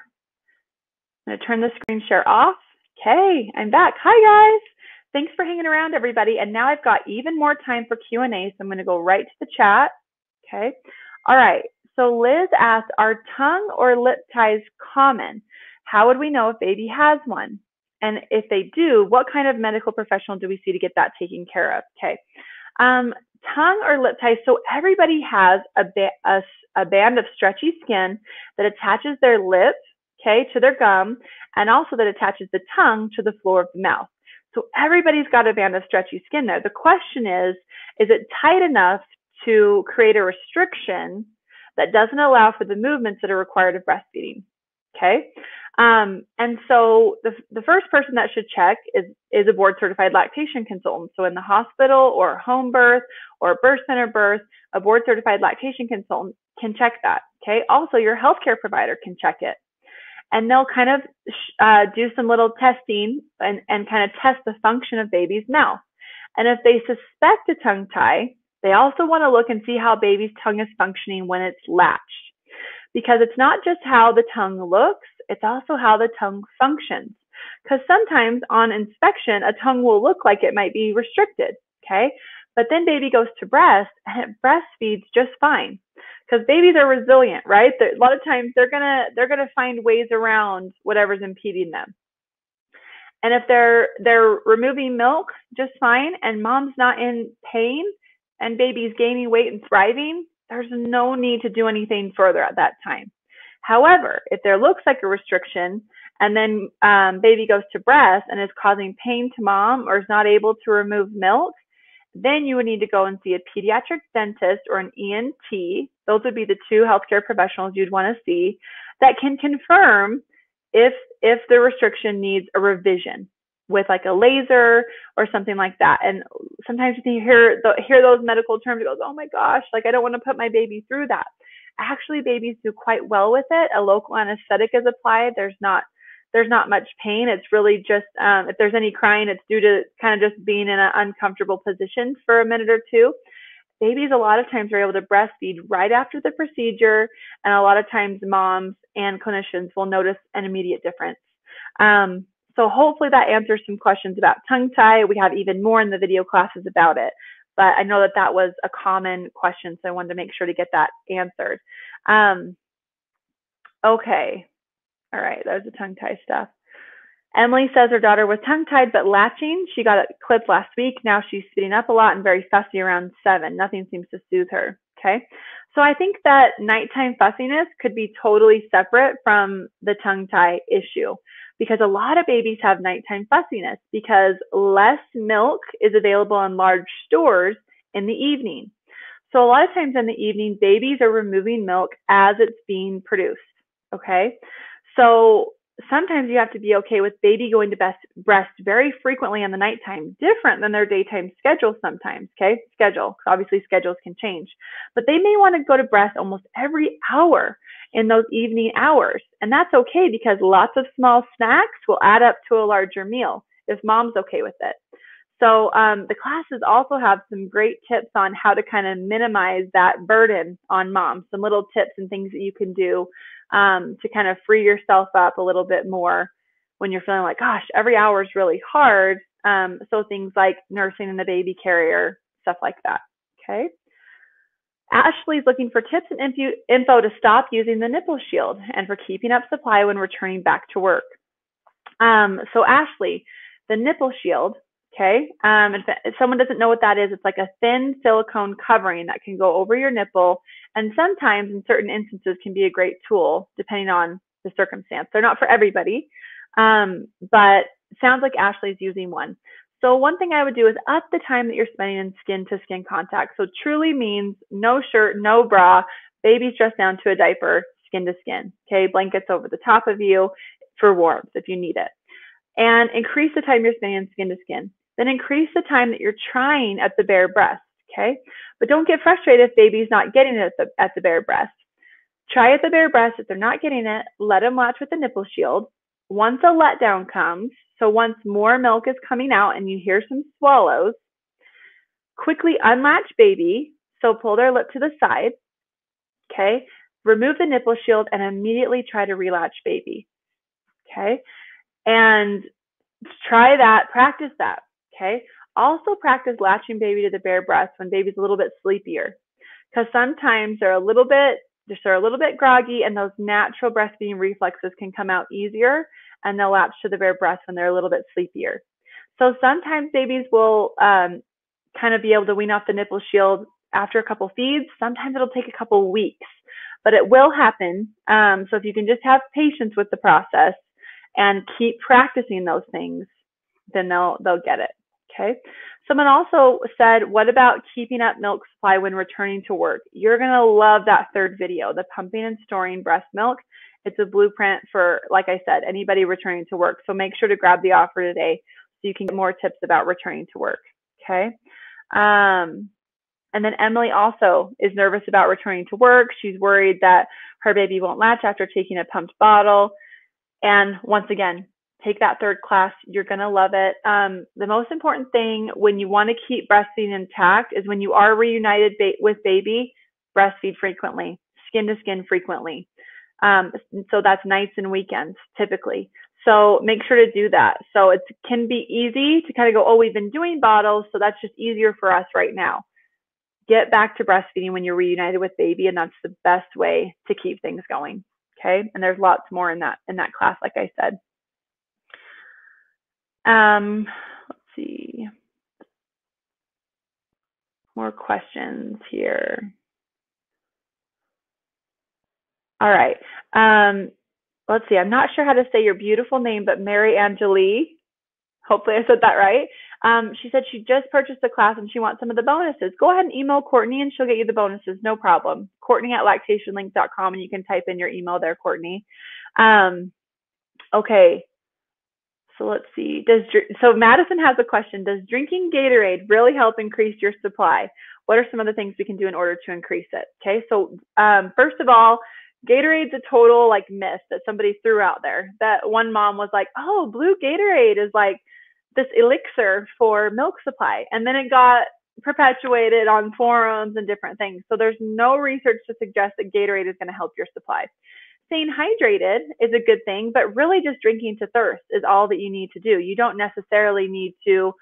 I'm going to turn the screen share off. Okay, I'm back. Hi guys. Thanks for hanging around, everybody. And now I've got even more time for Q&A, so I'm going to go right to the chat. Okay. All right. So Liz asked, are tongue or lip ties common? How would we know if baby has one? And if they do, what kind of medical professional do we see to get that taken care of? Okay. Tongue or lip ties. So everybody has a band of stretchy skin that attaches their lip, okay, to their gum, and also that attaches the tongue to the floor of the mouth. So everybody's got a band of stretchy skin there. The question is it tight enough to create a restriction that doesn't allow for the movements that are required of breastfeeding? Okay. And so the first person that should check is a board certified lactation consultant. So in the hospital or home birth or birth center birth, a board certified lactation consultant can check that. Okay. Also, your healthcare provider can check it. And they'll kind of do some little testing and kind of test the function of baby's mouth. And if they suspect a tongue tie, they also want to look and see how baby's tongue is functioning when it's latched. Because it's not just how the tongue looks, it's also how the tongue functions. Because sometimes on inspection, a tongue will look like it might be restricted, okay? But then baby goes to breast and it breastfeeds just fine. Because babies are resilient, right? A lot of times they're gonna find ways around whatever's impeding them. And if they're removing milk just fine and mom's not in pain and baby's gaining weight and thriving, there's no need to do anything further at that time. However, if there looks like a restriction and then baby goes to breast and is causing pain to mom or is not able to remove milk, then you would need to go and see a pediatric dentist or an ENT. Those would be the two healthcare professionals you'd want to see that can confirm if the restriction needs a revision with like a laser or something like that. And sometimes you hear those medical terms, it goes, oh my gosh, like I don't want to put my baby through that. Actually, babies do quite well with it. A local anesthetic is applied. There's not much pain. It's really just, if there's any crying, it's due to kind of just being in an uncomfortable position for a minute or two. Babies a lot of times are able to breastfeed right after the procedure, and a lot of times moms and clinicians will notice an immediate difference. So hopefully that answers some questions about tongue tie. We have even more in the video classes about it, but I know that was a common question, so I wanted to make sure to get that answered. Okay. All right, that was the tongue tie stuff. Emily says her daughter was tongue-tied but latching. She got it clipped last week. Now she's speeding up a lot and very fussy around 7. Nothing seems to soothe her. Okay. So I think that nighttime fussiness could be totally separate from the tongue tie issue, because a lot of babies have nighttime fussiness because less milk is available in large stores in the evening. So a lot of times in the evening, babies are removing milk as it's being produced. Okay. So sometimes you have to be okay with baby going to breast very frequently in the nighttime, different than their daytime schedule sometimes, okay? Schedule, obviously schedules can change. But they may want to go to breast almost every hour. in those evening hours. And that's okay because lots of small snacks will add up to a larger meal if mom's okay with it. So the classes also have some great tips on how to kind of minimize that burden on mom, some little tips and things that you can do to kind of free yourself up a little bit more when you're feeling like, gosh, every hour is really hard. So things like nursing in the baby carrier, stuff like that. Okay. Ashley's looking for tips and info to stop using the nipple shield and for keeping up supply when returning back to work. So Ashley, the nipple shield, okay, if someone doesn't know what that is, it's like a thin silicone covering that can go over your nipple, and sometimes in certain instances can be a great tool depending on the circumstance. They're not for everybody, but it sounds like Ashley's using one. So one thing I would do is up the time that you're spending in skin-to-skin contact. So truly means no shirt, no bra, baby's dressed down to a diaper, skin-to-skin, okay, blankets over the top of you for warmth if you need it. And increase the time you're spending skin-to-skin. Then increase the time that you're trying at the bare breast, okay? But don't get frustrated if baby's not getting it at the bare breast. Try at the bare breast. If they're not getting it, let them latch with the nipple shield. Once a letdown comes, so once more milk is coming out and you hear some swallows, quickly unlatch baby. So pull their lip to the side, okay? Remove the nipple shield and immediately try to relatch baby, okay? And try that, practice that, okay? Also practice latching baby to the bare breast when baby's a little bit sleepier, because sometimes they're a little bit groggy, and those natural breastfeeding reflexes can come out easier, and they'll latch to the bare breast when they're a little bit sleepier. So sometimes babies will kind of be able to wean off the nipple shield after a couple feeds. Sometimes it'll take a couple weeks, but it will happen. So if you can just have patience with the process and keep practicing those things, then they'll get it, okay? Someone also said, what about keeping up milk supply when returning to work? You're gonna love that third video, the pumping and storing breast milk. It's a blueprint for, like I said, anybody returning to work. So make sure to grab the offer today so you can get more tips about returning to work, okay? And then Emily also is nervous about returning to work. She's worried that her baby won't latch after taking a pumped bottle. And once again, take that third class. You're going to love it. The most important thing when you want to keep breastfeeding intact is when you are reunited with baby, breastfeed frequently, skin to skin frequently. So that's nights and weekends typically. So make sure to do that. So it can be easy to kind of go, oh, we've been doing bottles, so that's just easier for us right now. Get back to breastfeeding when you're reunited with baby, and that's the best way to keep things going. Okay, and there's lots more in that class, like I said. Let's see, more questions here. All right. Let's see. I'm not sure how to say your beautiful name, but Mary Angelie. Hopefully I said that right. She said she just purchased the class and she wants some of the bonuses. Go ahead and email Courtney and she'll get you the bonuses. No problem. Courtney@lactationlink.com, and you can type in your email there, Courtney. Okay. So let's see. So Madison has a question. Does drinking Gatorade really help increase your supply? What are some other things we can do in order to increase it? Okay. So first of all, Gatorade's a total like myth that somebody threw out there. That one mom was like, oh, blue Gatorade is like this elixir for milk supply. And then it got perpetuated on forums and different things. So there's no research to suggest that Gatorade is going to help your supply. Staying hydrated is a good thing, but really just drinking to thirst is all that you need to do. You don't necessarily need to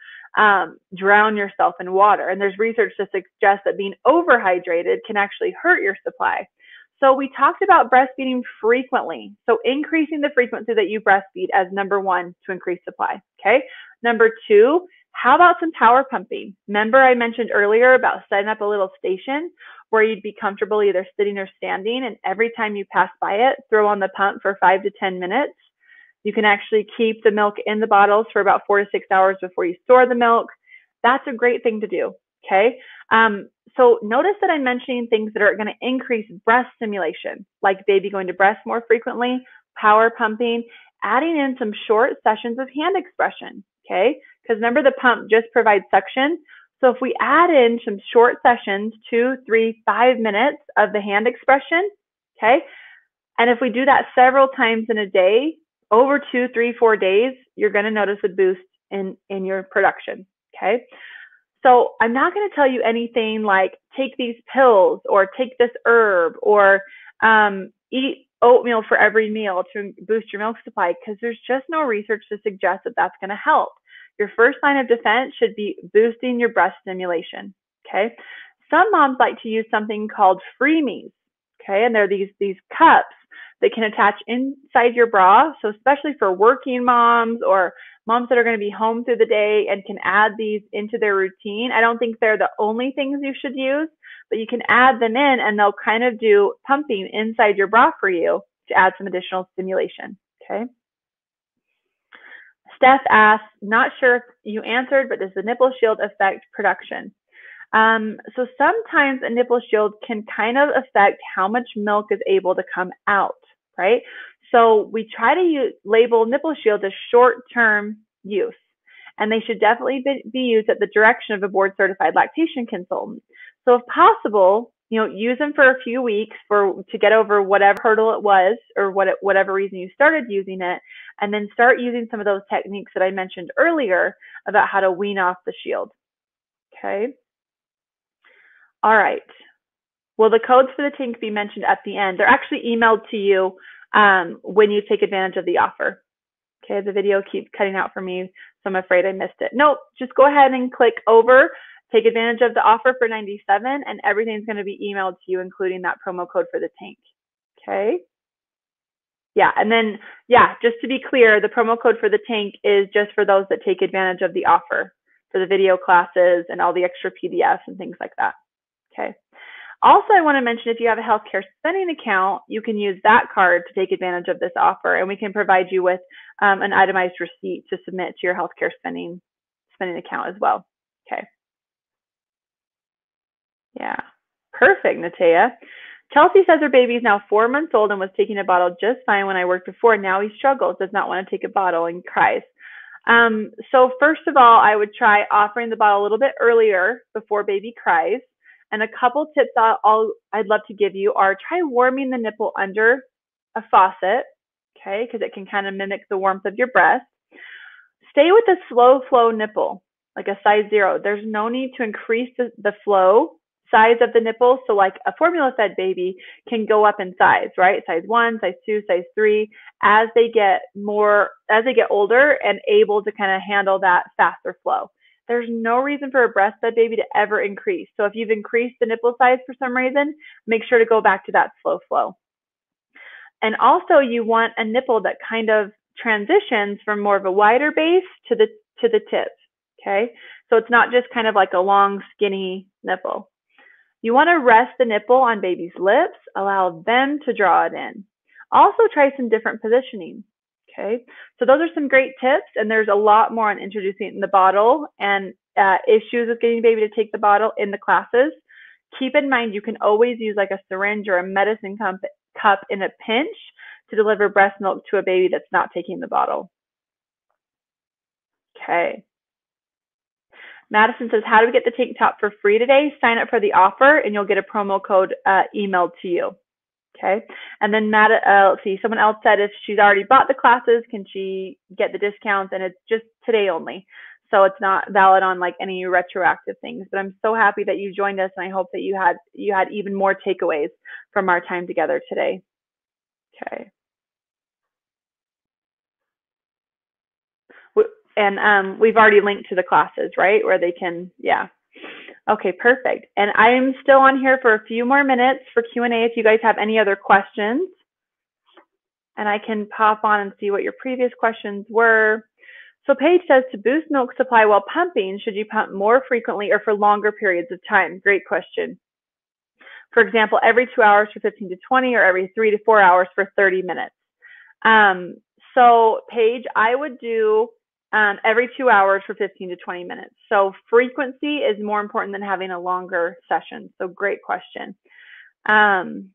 drown yourself in water. And there's research to suggest that being overhydrated can actually hurt your supply. So we talked about breastfeeding frequently. So increasing the frequency that you breastfeed as number one to increase supply, okay? Number two, how about some power pumping? Remember I mentioned earlier about setting up a little station where you'd be comfortable either sitting or standing, and every time you pass by it, throw on the pump for 5 to 10 minutes. You can actually keep the milk in the bottles for about 4 to 6 hours before you store the milk. That's a great thing to do, okay? So notice that I'm mentioning things that are going to increase breast stimulation, like baby going to breast more frequently, power pumping, adding in some short sessions of hand expression, okay? Because remember, the pump just provides suction. So if we add in some short sessions, 2, 3, 5 minutes of the hand expression, okay, And if we do that several times in a day, over 2, 3, 4 days, you're going to notice a boost in your production. Okay. So I'm not going to tell you anything like take these pills or take this herb or eat oatmeal for every meal to boost your milk supply, because there's just no research to suggest that that's going to help. Your first line of defense should be boosting your breast stimulation. Okay. Some moms like to use something called freemies. Okay. And they're these cups that can attach inside your bra. So especially for working moms or moms that are going to be home through the day and can add these into their routine. I don't think they're the only things you should use, but you can add them in and they'll kind of do pumping inside your bra for you to add some additional stimulation. Okay. Steph asks, not sure if you answered, but does the nipple shield affect production? So sometimes a nipple shield can kind of affect how much milk is able to come out, right? So we try to label nipple shields as short-term use, and they should definitely be used at the direction of a board-certified lactation consultant. So if possible, use them for a few weeks to get over whatever hurdle it was or whatever reason you started using it, and then start using some of those techniques that I mentioned earlier about how to wean off the shield. Okay. All right. Will the codes for the tank be mentioned at the end? They're actually emailed to you when you take advantage of the offer. Okay, the video keeps cutting out for me, so I'm afraid I missed it. Nope, just go ahead and click over, take advantage of the offer for $97, and everything's going to be emailed to you, including that promo code for the tank. Okay. Yeah, and then, just to be clear, the promo code for the tank is just for those that take advantage of the offer for the video classes and all the extra PDFs and things like that. Okay. Also, I want to mention if you have a healthcare spending account, you can use that card to take advantage of this offer, and we can provide you with an itemized receipt to submit to your healthcare spending account as well. Okay. Yeah. Perfect, Natea. Chelsea says her baby is now 4 months old and was taking a bottle just fine when I worked before. Now he struggles, does not want to take a bottle and cries. So first of all, I would try offering the bottle a little bit earlier before baby cries. And a couple tips I'd love to give you are try warming the nipple under a faucet, okay, because it can kind of mimic the warmth of your breast. Stay with a slow flow nipple, like a size 0. There's no need to increase the flow size of the nipple. So like a formula fed baby can go up in size, right? Size 1, size 2, size 3, as they get older and able to kind of handle that faster flow. There's no reason for a breastfed baby to ever increase. So if you've increased the nipple size for some reason, make sure to go back to that slow flow. And also you want a nipple that kind of transitions from more of a wider base to the tip, okay? So it's not just kind of like a long, skinny nipple. You want to rest the nipple on baby's lips, allow them to draw it in. Also try some different positioning. Okay, so those are some great tips, and there's a lot more on introducing it in the bottle and issues with getting baby to take the bottle in the classes. Keep in mind you can always use like a syringe or a medicine cup in a pinch to deliver breast milk to a baby that's not taking the bottle. Okay. Madison says, how do we get the tank top for free today? Sign up for the offer and you'll get a promo code emailed to you. Okay. And then let's see, someone else said if she's already bought the classes, can she get the discounts? And it's just today only. So it's not valid on like any retroactive things, but I'm so happy that you joined us, and I hope that you had even more takeaways from our time together today. Okay. And we've already linked to the classes, right? Where they can, Okay, perfect. And I am still on here for a few more minutes for Q&A if you guys have any other questions. And I can pop on and see what your previous questions were. So Paige says, to boost milk supply while pumping, should you pump more frequently or for longer periods of time? Great question. For example, every 2 hours for 15 to 20 or every 3 to 4 hours for 30 minutes. So Paige, I would do every 2 hours for 15 to 20 minutes. So frequency is more important than having a longer session. So great question. Savannah,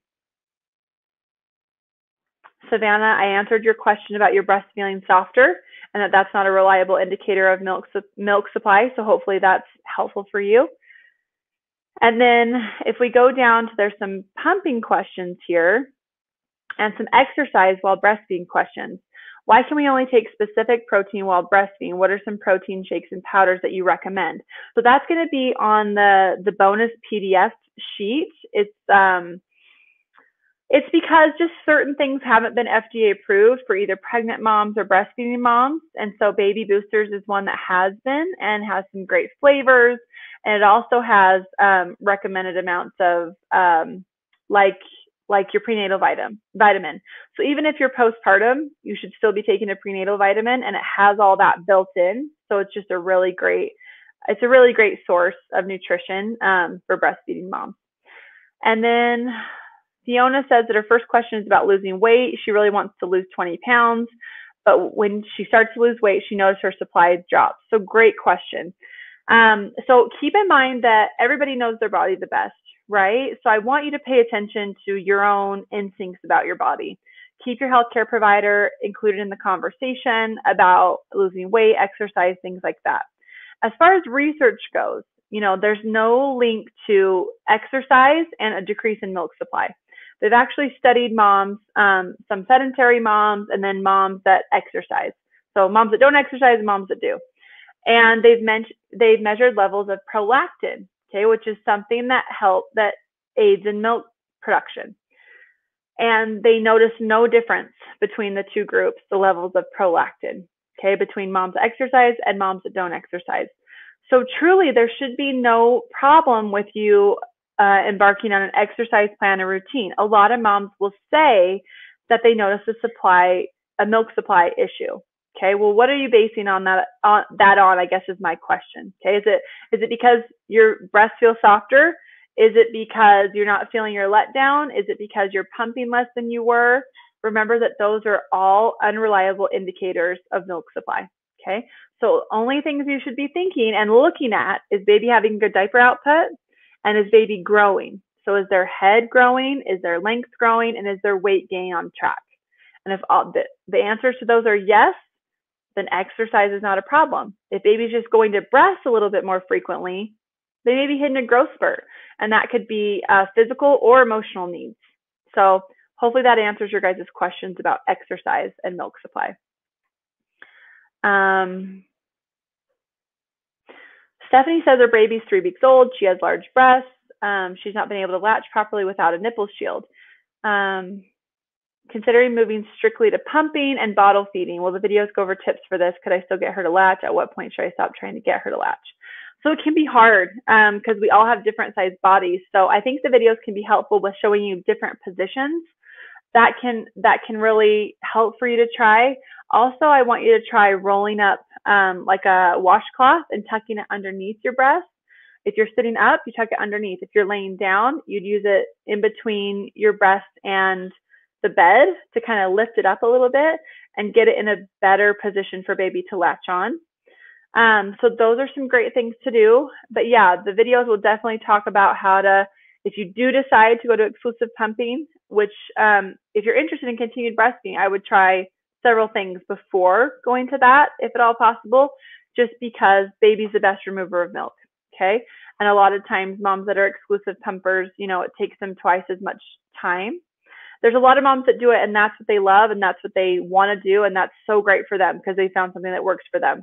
I answered your question about your breast feeling softer and that's not a reliable indicator of milk supply. So hopefully that's helpful for you. And then if we go down to, there's some pumping questions here. and some exercise while breastfeeding questions. Why can we only take specific protein while breastfeeding? What are some protein shakes and powders that you recommend? So that's going to be on the bonus PDF sheet. It's because just certain things haven't been FDA approved for either pregnant moms or breastfeeding moms. And so Baby Boosters is one that has been and has some great flavors. And it also has recommended amounts of like your prenatal vitamin. So even if you're postpartum, you should still be taking a prenatal vitamin, and it has all that built in. So it's just a really great source of nutrition for breastfeeding moms. And then Fiona says that her first question is about losing weight. She really wants to lose 20 pounds, but when she starts to lose weight, she noticed her supply drops. So great question. So keep in mind that everybody knows their body the best, right? So I want you to pay attention to your own instincts about your body. Keep your healthcare provider included in the conversation about losing weight, exercise, things like that. As far as research goes, there's no link to exercise and a decrease in milk supply. They've actually studied moms, some sedentary moms, and then moms that exercise. So moms that don't exercise and moms that do. And they've measured levels of prolactin, okay, which is something that aids in milk production. And they noticed no difference between the two groups, the levels of prolactin, okay, between moms that exercise and moms that don't exercise. So truly, there should be no problem with you embarking on an exercise plan or routine. A lot of moms will say that they notice a milk supply issue. Okay, well, what are you basing that on? I guess is my question. Okay, is it because your breast feels softer? Is it because you're not feeling your letdown? Is it because you're pumping less than you were? Remember that those are all unreliable indicators of milk supply. Okay, so only things you should be thinking and looking at is baby having good diaper output, and is baby growing? So is their head growing? Is their length growing? And is their weight gain on track? And if the answers to those are yes, then exercise is not a problem. If baby's just going to breast a little bit more frequently, they may be hitting a growth spurt, and that could be physical or emotional needs. So hopefully that answers your guys' questions about exercise and milk supply. Stephanie says her baby's 3 weeks old. She has large breasts. She's not been able to latch properly without a nipple shield. Considering moving strictly to pumping and bottle feeding. Will the videos go over tips for this? Could I still get her to latch? At what point should I stop trying to get her to latch? So it can be hard because we all have different sized bodies. So I think the videos can be helpful with showing you different positions. That can really help for you to try. Also, I want you to try rolling up like a washcloth and tucking it underneath your breast. If you're sitting up, you tuck it underneath. If you're laying down, you'd use it in between your breast and the bed to kind of lift it up a little bit and get it in a better position for baby to latch on. So those are some great things to do. But yeah, the videos will definitely talk about how to, if you do decide to go to exclusive pumping, which if you're interested in continued breastfeeding, I would try several things before going to that, if at all possible, just because baby's the best remover of milk. Okay. And a lot of times moms that are exclusive pumpers, it takes them twice as much time. There's a lot of moms that do it and that's what they love and that's what they want to do. And that's so great for them because they found something that works for them.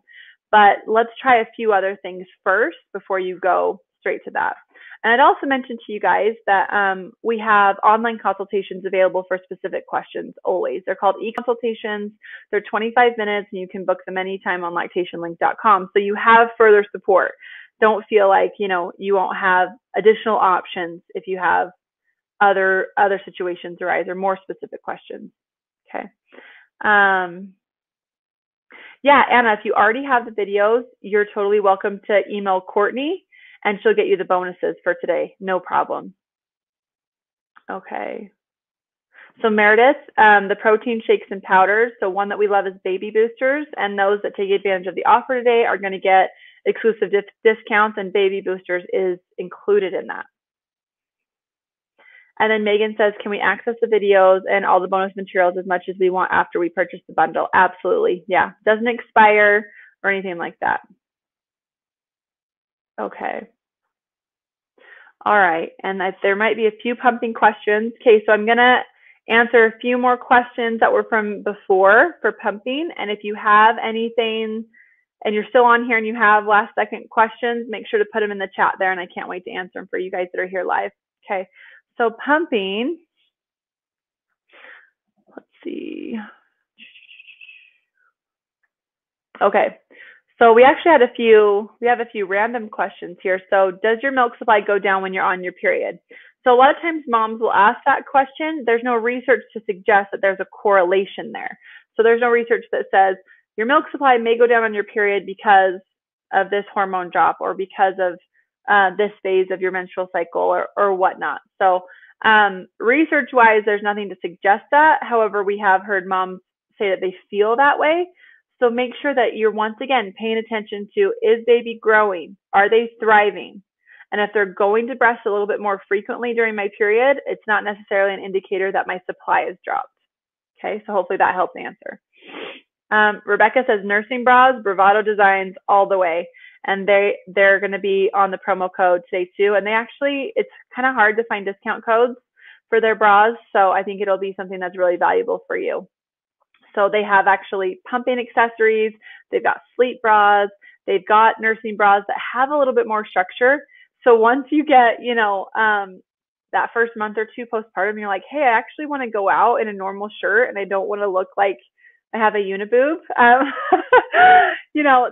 But let's try a few other things first before you go straight to that. And I'd also mention to you guys that we have online consultations available for specific questions always. They're called e-consultations. They're 25 minutes and you can book them anytime on lactationlink.com. So you have further support. Don't feel like, you won't have additional options if you have other situations arise or more specific questions. Okay. Yeah, Anna, if you already have the videos, you're totally welcome to email Courtney and she'll get you the bonuses for today. No problem. Okay. So Meredith, the protein shakes and powders. So one that we love is Baby Boosters, and those that take advantage of the offer today are going to get exclusive discounts, and Baby Boosters is included in that. And then Megan says, can we access the videos and all the bonus materials as much as we want after we purchase the bundle? Absolutely. Yeah. Doesn't expire or anything like that. Okay. All right. And there might be a few pumping questions. Okay. So I'm going to answer a few more questions that were from before for pumping. And if you have anything and you're still on here and you have last second questions, make sure to put them in the chat there. And I can't wait to answer them for you guys that are here live. Okay, so pumping, let's see. Okay, so we actually had we have a few random questions here. So does your milk supply go down when you're on your period? So a lot of times moms will ask that question. There's no research to suggest that there's a correlation there. So there's no research that says your milk supply may go down on your period because of this hormone drop or because of this phase of your menstrual cycle or whatnot. So research-wise, there's nothing to suggest that. However, we have heard moms say that they feel that way. So make sure that you're once again paying attention to, is baby growing? Are they thriving? And if they're going to breast a little bit more frequently during my period, it's not necessarily an indicator that my supply has dropped. Okay, so hopefully that helps answer. Rebecca says nursing bras, Bravado designs all the way. And they're going to be on the promo code today too. And it's kind of hard to find discount codes for their bras. So I think it'll be something that's really valuable for you. So they have actually pumping accessories. They've got sleep bras. They've got nursing bras that have a little bit more structure. So once you get, that first month or two postpartum, you're like, hey, I actually want to go out in a normal shirt and I don't want to look like I have a uniboob,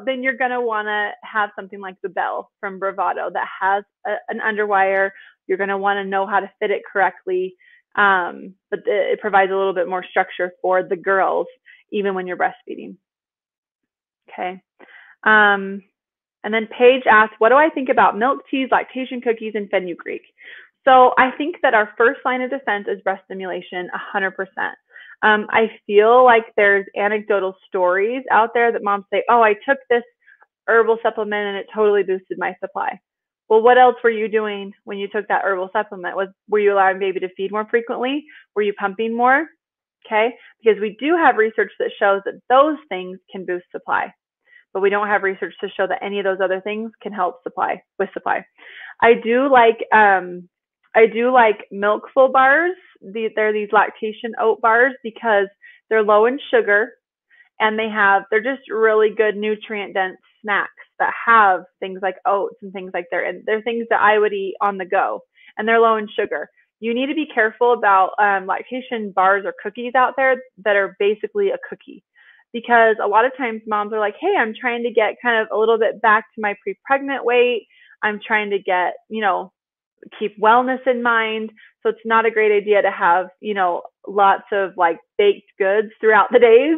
then you're going to want to have something like the Bell from Bravado that has an underwire. You're going to want to know how to fit it correctly. But it provides a little bit more structure for the girls, even when you're breastfeeding. Okay. And then Paige asked, what do I think about milk teas, lactation cookies, and fenugreek? So I think that our first line of defense is breast stimulation, 100%. I feel like there's anecdotal stories out there that moms say, oh, I took this herbal supplement and it totally boosted my supply. Well, what else were you doing when you took that herbal supplement? Were you allowing baby to feed more frequently? Were you pumping more? Okay, because we do have research that shows that those things can boost supply, but we don't have research to show that any of those other things can help with supply. I do like Milkful bars. They're these lactation oat bars because they're low in sugar and they're just really good nutrient dense snacks that have things like oats and things like that. And they're things that I would eat on the go, and they're low in sugar. You need to be careful about lactation bars or cookies out there that are basically a cookie, because a lot of times moms are like, hey, I'm trying to get kind of a little bit back to my pre-pregnant weight. I'm trying to get, keep wellness in mind. So it's not a great idea to have, lots of like baked goods throughout the day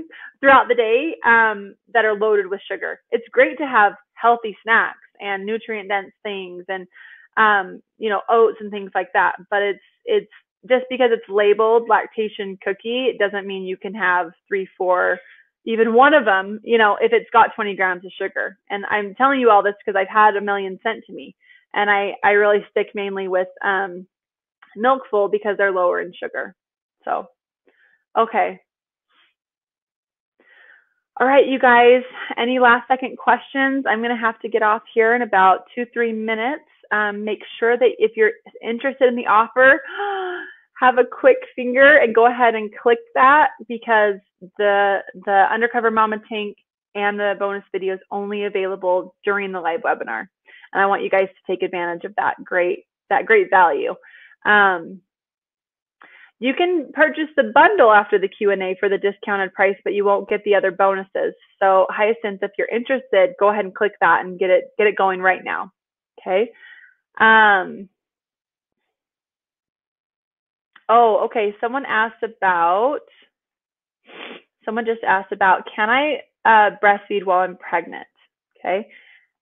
that are loaded with sugar. It's great to have healthy snacks and nutrient dense things and, oats and things like that. But it's just because it's labeled lactation cookie, it doesn't mean you can have 3, 4, even one of them, if it's got 20 grams of sugar. And I'm telling you all this because I've had a million sent to me. And I really stick mainly with Milkful because they're lower in sugar. So, okay. All right, you guys, any last second questions? I'm going to have to get off here in about 2-3 minutes. Make sure that if you're interested in the offer, have a quick finger and go ahead and click that, because the Undercover Mama Tank and the bonus video is only available during the live webinar. And I want you guys to take advantage of that great value. You can purchase the bundle after the Q&A for the discounted price, but you won't get the other bonuses. So Hyacinth, if you're interested, go ahead and click that and get it going right now. Okay. Okay. Someone just asked about, can I breastfeed while I'm pregnant? Okay.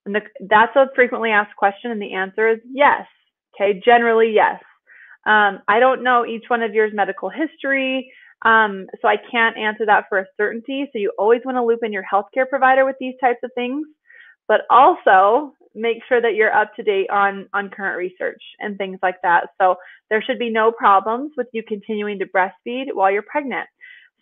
And that's a frequently asked question, and the answer is yes. Okay, generally yes. I don't know each one of yours medical history, so I can't answer that for a certainty. So you always want to loop in your healthcare provider with these types of things, but also make sure that you're up to date on current research and things like that. So there should be no problems with you continuing to breastfeed while you're pregnant.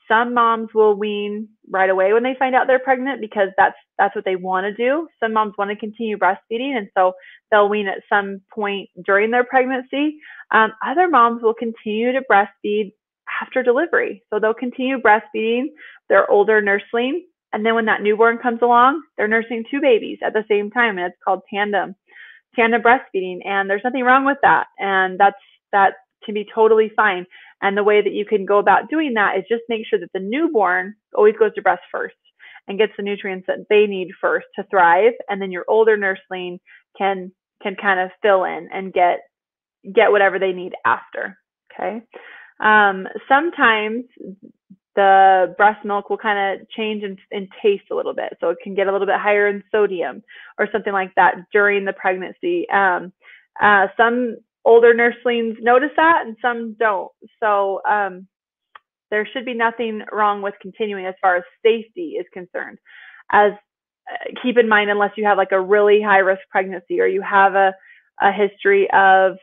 Some moms will wean right away when they find out they're pregnant because that's what they want to do. Some moms want to continue breastfeeding, and so they'll wean at some point during their pregnancy. Other moms will continue to breastfeed after delivery. So they'll continue breastfeeding their older nursling, and then when that newborn comes along, they're nursing two babies at the same time, and it's called tandem breastfeeding, and there's nothing wrong with that, and that can be totally fine. And the way that you can go about doing that is just make sure that the newborn always goes to breast first and gets the nutrients that they need first to thrive, and then your older nursling can kind of fill in and get whatever they need after. Okay. Sometimes the breast milk will kind of change in taste a little bit, so it can get a little bit higher in sodium or something like that during the pregnancy. Some older nurslings notice that, and some don't. So there should be nothing wrong with continuing as far as safety is concerned. As keep in mind, unless you have like a really high risk pregnancy or you have a history of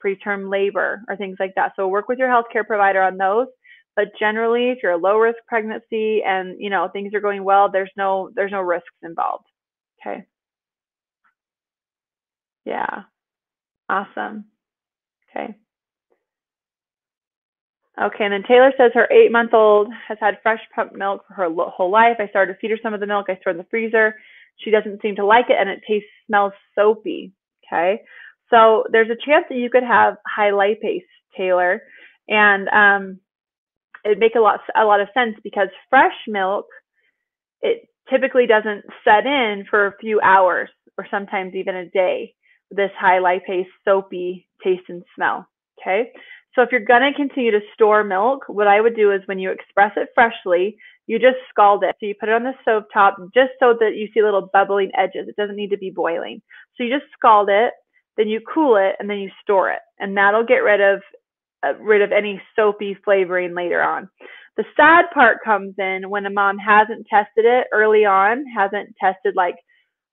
preterm labor or things like that. So work with your healthcare provider on those. But generally, if you're a low risk pregnancy and things are going well, there's no risks involved. Okay. Yeah. Awesome. Okay. Okay, and then Taylor says her 8-month-old has had fresh pumped milk for her whole life. I started to feed her some of the milk I stored in the freezer. She doesn't seem to like it, and it smells soapy. Okay, so there's a chance that you could have high lipase, Taylor, and it makes a lot of sense because fresh milk, it typically doesn't set in for a few hours or sometimes even a day. This high lipase, soapy taste and smell. Okay. So if you're going to continue to store milk, what I would do is when you express it freshly, you just scald it. So you put it on the stove top just so that you see little bubbling edges. It doesn't need to be boiling. So you just scald it, then you cool it, and then you store it. And that'll get rid of any soapy flavoring later on. The sad part comes in when a mom hasn't tested it early on, hasn't tested like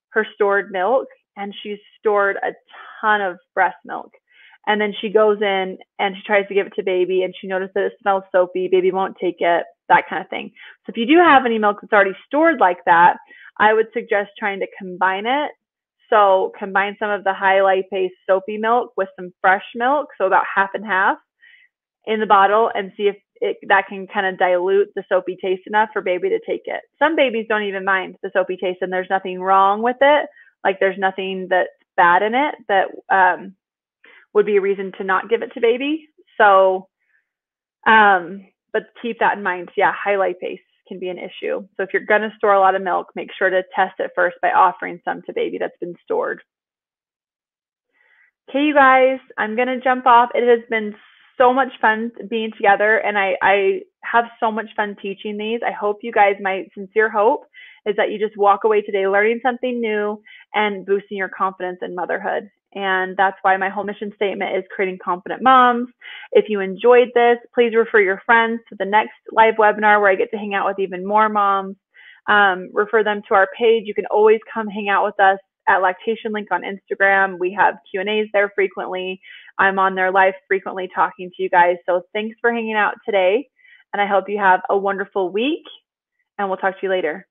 her stored milk, and she's stored a ton of breast milk. And then she goes in and she tries to give it to baby and she notices that it smells soapy, baby won't take it, that kind of thing. So if you do have any milk that's already stored like that, I would suggest trying to combine it. So combine some of the high lipase soapy milk with some fresh milk, so about half and half in the bottle, and see if that can kind of dilute the soapy taste enough for baby to take it. Some babies don't even mind the soapy taste, and there's nothing wrong with it. Like there's nothing that's bad in it that would be a reason to not give it to baby. So, but keep that in mind. Yeah, high lipase can be an issue. So if you're going to store a lot of milk, make sure to test it first by offering some to baby that's been stored. Okay, you guys, I'm going to jump off. It has been so much fun being together, and I have so much fun teaching these. I hope you guys, my sincere hope is that you just walk away today learning something new and boosting your confidence in motherhood. And that's why my whole mission statement is creating confident moms. If you enjoyed this, please refer your friends to the next live webinar where I get to hang out with even more moms. Refer them to our page. You can always come hang out with us at Lactation Link on Instagram. We have Q&As there frequently. I'm on there live frequently talking to you guys. So thanks for hanging out today. And I hope you have a wonderful week, and we'll talk to you later.